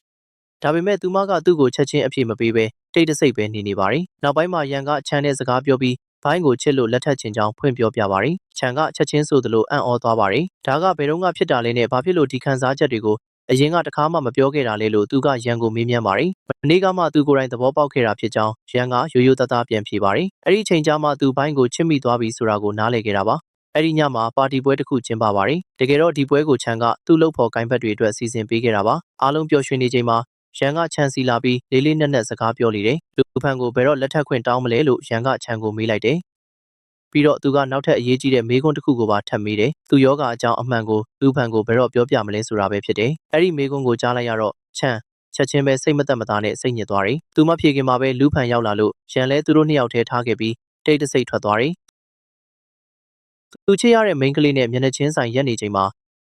ဒါပေမဲ့သူမကသူ့ကိုချက်ချင်းအပြေမပေးဘဲတိတ်တဆိတ်ပဲနေပါတယ်။နောက်ပိုင်းမှာရန်ကချန်တဲ့စကားပြောပြီးဘိုင်းကိုချစ်လို့လက်ထပ်ချင်ကြောင်းဖွင့်ပြောပြပါတယ်။ချန်ကချက်ချင်းဆိုသလိုအံ့ဩသွားပါတယ်။ဒါကဘယ်တော့မှဖြစ်တာလဲနဲ့ဘာဖြစ်လို့ဒီခံစားချက်တွေကိုအရင်ကတခါမှမပြောခဲ့တာလေလို့သူကရန်ကိုမေးမြန်းပါတယ်။မနေ့ကမှသူကိုယ်တိုင်သဘောပေါက်ခဲ့တာဖြစ်ကြောင်းရန်ကရိုးရိုးသားသားပြန်ဖြေပါတယ်။အဲ့ဒီချိန်ကျမှသူဘိုင်းကိုချစ်မိသွားပြီဆိုတာကိုနားလည်ခဲ့တာပါ။အဲ့ဒီညမှာပါတီပွဲတစ်ခုကျင်းပပါတယ်။တကယ်တော့ဒီပွဲကိုချန်ကသူ့လုပ်ဖော်ကိုင်းဘက်တွေအတွက်စီစဉ်ပေးခဲ့တာပါ။အားလုံးပျော်ရွှင်နေချိန်မှာရန်ကချန်စီလာပြီးလေးလေးနက်နက်စကားပြောလေတယ်။လူဖန်ကိုဘယ်တော့လက်ထပ်ခွင့်တောင်းမလဲလို့ရန်ကချန်ကိုမေးလိုက်တယ်။ ပြီးတော့သူကနောက်ထပ်အရေးကြီးတဲ့မေးခွန်းတစ်ခုကိုပါထပ်မိတယ်သူယောဂအကြောင်းအမှန်ကိုလူဖန်ကိုဘယ်တော့ပြောပြမလဲဆိုတာပဲဖြစ်တယ်အဲ့ဒီမေးခွန်းကိုကြားလိုက်ရတော့ချမ်းချက်ချင်းပဲစိတ်မသက်မသာနဲ့စိတ်ညစ်သွားတယ်သူမဖြေခင်မှာပဲလူဖန်ရောက်လာလို့ရန်လဲသူတို့နှစ်ယောက်တည်းထားခဲ့ပြီးတိတ်တဆိတ်ထွက်သွားတယ်သူချစ်ရတဲ့မိန်းကလေးနဲ့မျက်နှာချင်းဆိုင်ရက်နေချိန်မှာ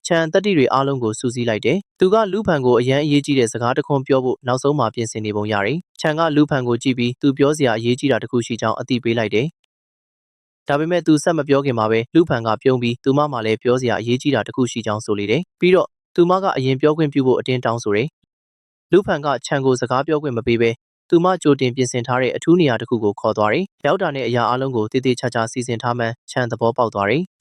ချန်တက်တီတွေအားလုံးကိုစူးစီးလိုက်တယ်။သူကလူဖန်ကိုအရန်အရေးကြီးတဲ့စကားတစ်ခွန်းပြောဖို့နောက်ဆုံးမှပြင်ဆင်နေပုံရတယ်။ချန်ကလူဖန်ကိုကြည့်ပြီးသူပြောစရာအရေးကြီးတာတစ်ခုရှိကြောင်းအသိပေးလိုက်တယ်။ဒါပေမဲ့သူဆက်မပြောခင်မှာပဲလူဖန်ကပြုံးပြီးသူမမှလည်းပြောစရာအရေးကြီးတာတစ်ခုရှိကြောင်းဆိုလေတယ်။ပြီးတော့သူမကအရင်ပြောခွင့်ပြုဖို့အတင်းတောင်းဆိုတယ်။လူဖန်ကချန်ကိုစကားပြောခွင့်မပေးဘဲသူမကြိုတင်ပြင်ဆင်ထားတဲ့အထူးနေရာတစ်ခုကိုခေါ်သွားတယ်။ရောက်တာနဲ့အရာအလုံးကိုတည်တည်ချာချာစီစဉ်ထားမှန်းချန်သဘောပေါက်သွားတယ်။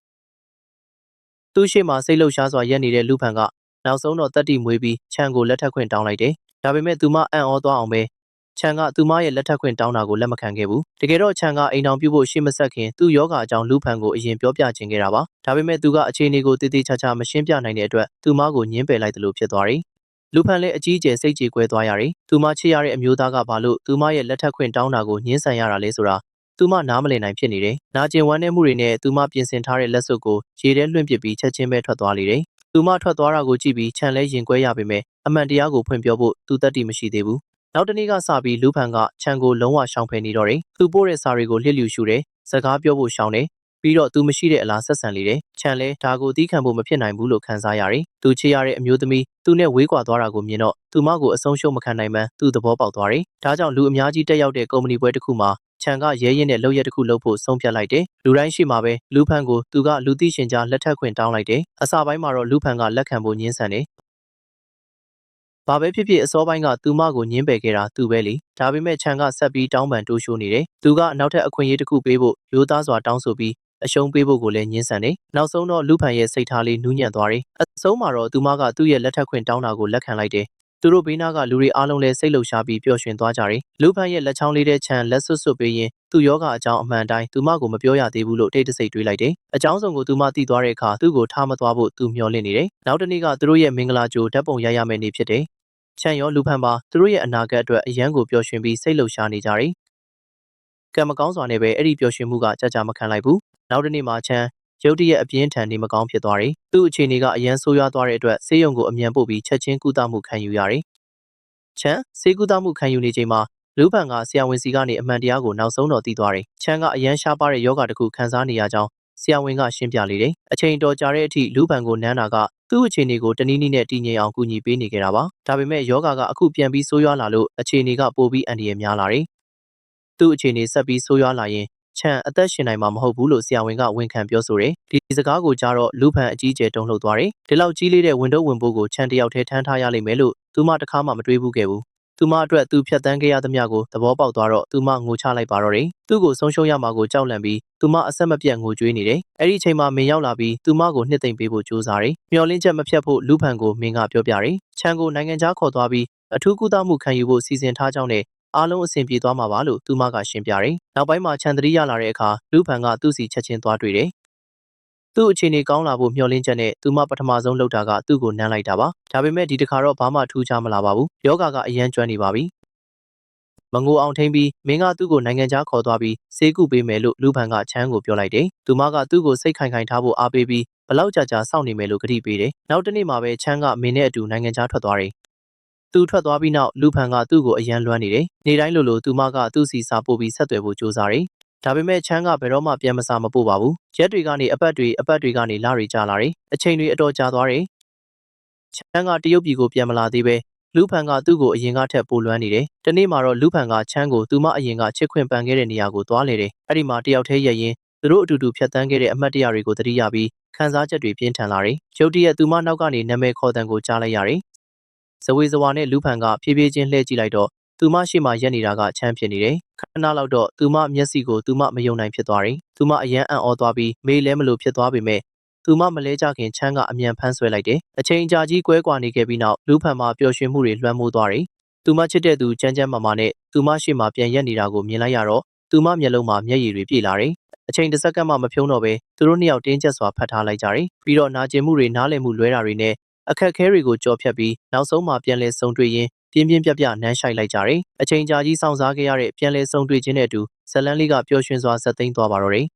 သူ့ရှိမှစိတ်လှုပ်ရှားစွာရက်နေတဲ့လူဖန်ကနောက်ဆုံးတော့တက်တီမွေးပြီးချန်ကိုလက်ထပ်ခွင့်တောင်းလိုက်တယ်။ဒါပေမဲ့သူမအံ့ဩသွားအောင်ပဲချန်ကသူမရဲ့လက်ထပ်ခွင့်တောင်းတာကိုလက်မခံခဲ့ဘူး။တကယ်တော့ချန်ကအိမ်ထောင်ပြုဖို့ရှေ့မဆက်ခင်သူ့ယောဂအကြောင်းလူဖန်ကိုအရင်ပြောပြခြင်းခဲ့တာပါ။ဒါပေမဲ့သူကအခြေအနေကိုတည်တည်ချာချာမရှင်းပြနိုင်တဲ့အတွက်သူမကိုညှင်းပယ်လိုက်တယ်လို့ဖြစ်သွားတယ်။လူဖန်လည်းအကြီးအကျယ်စိတ်ကြေကွဲသွားရတယ်။သူမချစ်ရတဲ့အမျိုးသားကဘာလို့သူမရဲ့လက်ထပ်ခွင့်တောင်းတာကိုညှင်းဆန်ရတာလဲဆိုတာသူမနားမလည်နိုင်ဖြစ်နေတယ်။နာကျင်ဝမ်းနည်းမှုတွေနဲ့သူမပြင်ဆင်ထားတဲ့လက်စွပ်ကိုရေထဲလွှင့်ပစ်ပြီးချက်ချင်းပဲထွက်သွားလေတယ်။သူမထွက်သွားတာကိုကြည့်ပြီးချန်လဲရင်ကွဲရပေမဲ့အမှန်တရားကိုဖွင့်ပြောဖို့သူတတ်တိမရှိသေးဘူး။နောက်တနေ့ကစပြီးလူဖန်ကချန်ကိုလုံးဝရှောင်ဖယ်နေတော့တယ်။သူပို့တဲ့စာတွေကိုလျှစ်လျူရှုတယ်။စကားပြောဖို့ရှောင်တယ်။ပြီးတော့သူမရှိတဲ့အလားဆက်ဆံလေတယ်။ချန်လဲဒါကိုသီးခံဖို့မဖြစ်နိုင်ဘူးလို့ခံစားရတယ်။သူချစ်ရတဲ့အမျိုးသမီးသူနဲ့ဝေးကွာသွားတာကိုမြင်တော့သူမကိုအဆုံးရှုံးမခံနိုင်မှန်းသူသဘောပေါက်သွားတယ်။ဒါကြောင့်လူအများကြီးတက်ရောက်တဲ့ကုမ္ပဏီပွဲတစ်ခုမှာချန်ကရဲရင်နဲ့လုပ်ရက်တစ်ခုလုပ်ဖို့ဆုံးဖြတ်လိုက်တယ်။လူတိုင်းရှိမှာပဲလူဖန်ကိုသူကလူသိရှင်ကြားလက်ထပ်ခွင့်တောင်းလိုက်တယ်။အစပိုင်းမှာတော့လူဖန်ကလက်ခံဖို့ညှင်းဆန်တယ်။ဘာပဲဖြစ်ဖြစ်အစောပိုင်းကသူမကိုညှင်းပယ်ခဲ့တာသူပဲလေ။ဒါပေမဲ့ချန်ကဆက်ပြီးတောင်းပန်တိုးရှိုးနေတယ်။သူကနောက်ထပ်အခွင့်အရေးတစ်ခုပေးဖို့ရိုးသားစွာတောင်းဆိုပြီးအရှုံးပေးဖို့ကိုလည်းညှင်းဆန်တယ်။နောက်ဆုံးတော့လူဖန်ရဲ့စိတ်ထားလေးနူးညံ့သွားတယ်။အဆုံးမှာတော့သူမကသူ့ရဲ့လက်ထပ်ခွင့်တောင်းတာကိုလက်ခံလိုက်တယ်။သူတို့ဘေးနားကလူတွေအားလုံးလည်းစိတ်လှုပ်ရှားပြီးပျော်ရွှင်သွားကြတယ်။လူဖန်ရဲ့လက်ချောင်းလေးတဲ့ချန်လက်ဆွတ်ပေးရင်းသူ့ယောဂအကြောင်းအမှန်တိုင်းသူမကိုမပြောရသေးဘူးလို့တိတ်တဆိတ်တွေးလိုက်တယ်။အကြောင်းစုံကိုသူမသိသွားတဲ့အခါသူ့ကိုထားမသွားဖို့သူမျှော်လင့်နေတယ်။နောက်တစ်နေ့ကသူတို့ရဲ့မင်္ဂလာကြိုဓာတ်ပုံရိုက်ရမယ့်နေ့ဖြစ်တယ်။ချန်ရောလူဖန်ပါသူတို့ရဲ့အနာဂတ်အတွက်အရန်ကိုပျော်ရွှင်ပြီးစိတ်လှုပ်ရှားနေကြတယ်။ကံမကောင်းစွာနဲ့ပဲအဲ့ဒီပျော်ရွှင်မှုကကြာကြာမခံလိုက်ဘူး။နောက်တစ်နေ့မှာချန်ရုတ်တရက်အပြင်းထန်နေမကောင်းဖြစ်သွားတယ်။သူ့အခြေအနေကအရန်ဆိုးရွားသွားတဲ့အတွက်ဆေးရုံကိုအမြန်ပို့ပြီးချက်ချင်းကုသမှုခံယူရတယ်။ချန်ဆေးကုသမှုခံယူနေချိန်မှာလူဖန်ကဆရာဝန်စီကနေအမှန်တရားကိုနောက်ဆုံးတော့သိသွားတယ်။ချန်ကအရန်ရှားပါတဲ့ယောဂတစ်ခုခံစားနေရကြောင်းဆရာဝန်ကရှင်းပြလေတယ်။အချိန်တော်ကြာတဲ့အထိလူဖန်ကိုနမ်းတာကသူ့အခြေအနေကိုတနည်းနည်းနဲ့တည်ငြိမ်အောင်ကူညီပေးနေခဲ့တာပါ။ဒါပေမဲ့ယောဂကအခုပြန်ပြီးဆိုးရွားလာလို့အခြေအနေကပိုပြီးအန္တရာယ်များလာတယ်။သူ့အခြေအနေဆက်ပြီးဆိုးရွားလာရင်ချန်အသက်ရှင်နိုင်မှာမဟုတ်ဘူးလို့ဆရာဝန်ကဝန်ခံပြောဆိုတယ်။ဒီစကားကိုကြားတော့လူဖန်အကြီးအကျယ်တုန်လှုပ်သွားတယ်။ဒီလောက်ကြီးလေးတဲ့ဝန်တော့ဝန်ပိုးကိုချန်တယောက်တည်းထမ်းထားရလိမ့်မယ်လို့သူမတခါမှမတွေးဘူးခဲ့ဘူး။သူမအတွက်သူဖြတ်တန်းခဲ့ရသမျှကိုသဘောပေါက်သွားတော့သူမငိုချလိုက်ပါတော့တယ်။သူ့ကိုဆုံးရှုံးရမှာကိုကြောက်လန့်ပြီးသူမအဆက်မပြတ်ငိုကြွေးနေတယ်။အဲ့ဒီအချိန်မှာမင်းရောက်လာပြီးသူမကိုနှစ်သိမ့်ပေးဖို့ကြိုးစားတယ်။မျောလင်းချက်မဖြတ်ဖို့လူဖန်ကိုမင်းကပြောပြတယ်။ချန်ကိုနိုင်ငံခြားခေါ်သွားပြီးအထူးကုသမှုခံယူဖို့စီစဉ်ထားကြောင်းနဲ့အားလုံးအဆင်ပြေသွားမှာပါလို့သူမကရှင်းပြတယ်။နောက်ပိုင်းမှာချန်သတိရလာတဲ့အခါလူဖန်ကသူ့စီချက်ချင်းသွားတွေ့တယ်။သူ့အခြေအနေကောင်းလာဖို့မျှော်လင့်ချက်နဲ့သူမပထမဆုံးလုပ်တာကသူ့ကိုနမ်းလိုက်တာပါ။ဒါပေမဲ့ဒီတစ်ခါတော့ဘာမှထူးခြားမလာပါဘူး။ယောဂကအရန်ကျွမ်းနေပါပြီ။မငိုအောင်ထိန်ပြီးမင်းကသူ့ကိုနိုင်ငံခြားခေါ်သွားပြီးဆေးကုပေးမယ်လို့လူဖန်ကချမ်းကိုပြောလိုက်တယ်။သူမကသူ့ကိုစိတ်ခိုင်ခိုင်ထားဖို့အားပေးပြီးဘလောက်ကြာကြာစောင့်နေမယ်လို့ကတိပေးတယ်။နောက်တစ်နေ့မှာပဲချမ်းကမင်းနဲ့အတူနိုင်ငံခြားထွက်သွားတယ်။သူထွက်သွားပြီးနောက်လူဖန်ကသူ့ကိုအရန်လွမ်းနေတယ်။နေ့တိုင်းလိုသူမကသူ့စီစာပို့ပြီးဆက်သွယ်ဖို့ကြိုးစားတယ်။ဒါပေမဲ့ချမ်းကဘယ်တော့မှပြန်မစာမပို့ပါဘူး။ရက်တွေကနေအပတ်တွေကနေလတွေကြာလာတယ်။အချိန်တွေအတော်ကြာသွားတယ်။ချမ်းကတရုတ်ပြည်ကိုပြန်မလာသေးပဲလူဖန်ကသူ့ကိုအရင်ကထက်ပိုလွမ်းနေတယ်။တနေ့မှာတော့လူဖန်ကချမ်းကိုသူမအရင်ကချစ်ခွင့်ပန်ခဲ့တဲ့နေရာကိုသွားလေတယ်။အဲ့ဒီမှာတယောက်တည်းရရင်သူတို့အတူတူဖြတ်တန်းခဲ့တဲ့အမှတ်တရတွေကိုသတိရပြီးခံစားချက်တွေပြင်းထန်လာတယ်။ရုတ်တရက်သူမနောက်ကနေနာမည်ခေါ်တံကိုကြားလိုက်ရတယ်။ဇဝေဇဝါနဲ့လူဖန်ကဖြည်းဖြည်းချင်းလှည့်ကြည့်လိုက်တော့သူမရှိမှရက်နေတာကချမ်းဖြစ်နေတယ်။ခဏလောက်တော့သူမမျက်စိကိုသူမမယုံနိုင်ဖြစ်သွားတယ်။သူမအယမ်းအံ့ဩသွားပြီးမေးလဲမလို့ဖြစ်သွားပေမဲ့သူမမလဲကြခင်ချမ်းကအမြန်ဖမ်းဆွဲလိုက်တယ်။အချိန်ကြာကြီးကွဲကွာနေခဲ့ပြီးနောက်လူဖန်မှာပျော်ရွှင်မှုတွေလွှမ်းမိုးသွားတယ်။သူမချစ်တဲ့သူချမ်းမာမာနဲ့သူမရှိမှပြန်ရက်နေတာကိုမြင်လိုက်ရတော့သူမမျက်လုံးမှာမျက်ရည်တွေပြည့်လာတယ်။အချိန်တစ်စက္ကန့်မှမဖြုံးတော့ပဲသူတို့နှစ်ယောက်တင်းကျပ်စွာဖတ်ထားလိုက်ကြတယ်။ပြီးတော့နာကျင်မှုတွေနားလည်မှုလွဲတာတွေနဲ့အခက်အခဲတွေကိုကြော်ဖြတ်ပြီးနောက်ဆုံးမှပြန်လဲဆုံတွေ့ရင်းပြင်းပြနမ်းရှိုက်လိုက်ကြတယ်။အချိန်ကြာကြီးစောင့်စားခဲ့ရတဲ့ပြန်လဲဆုံတွေ့ခြင်းနဲ့အတူဇလန်းလေးကပျော်ရွှင်စွာဆက်သိမ်းသွားပါတော့တယ်။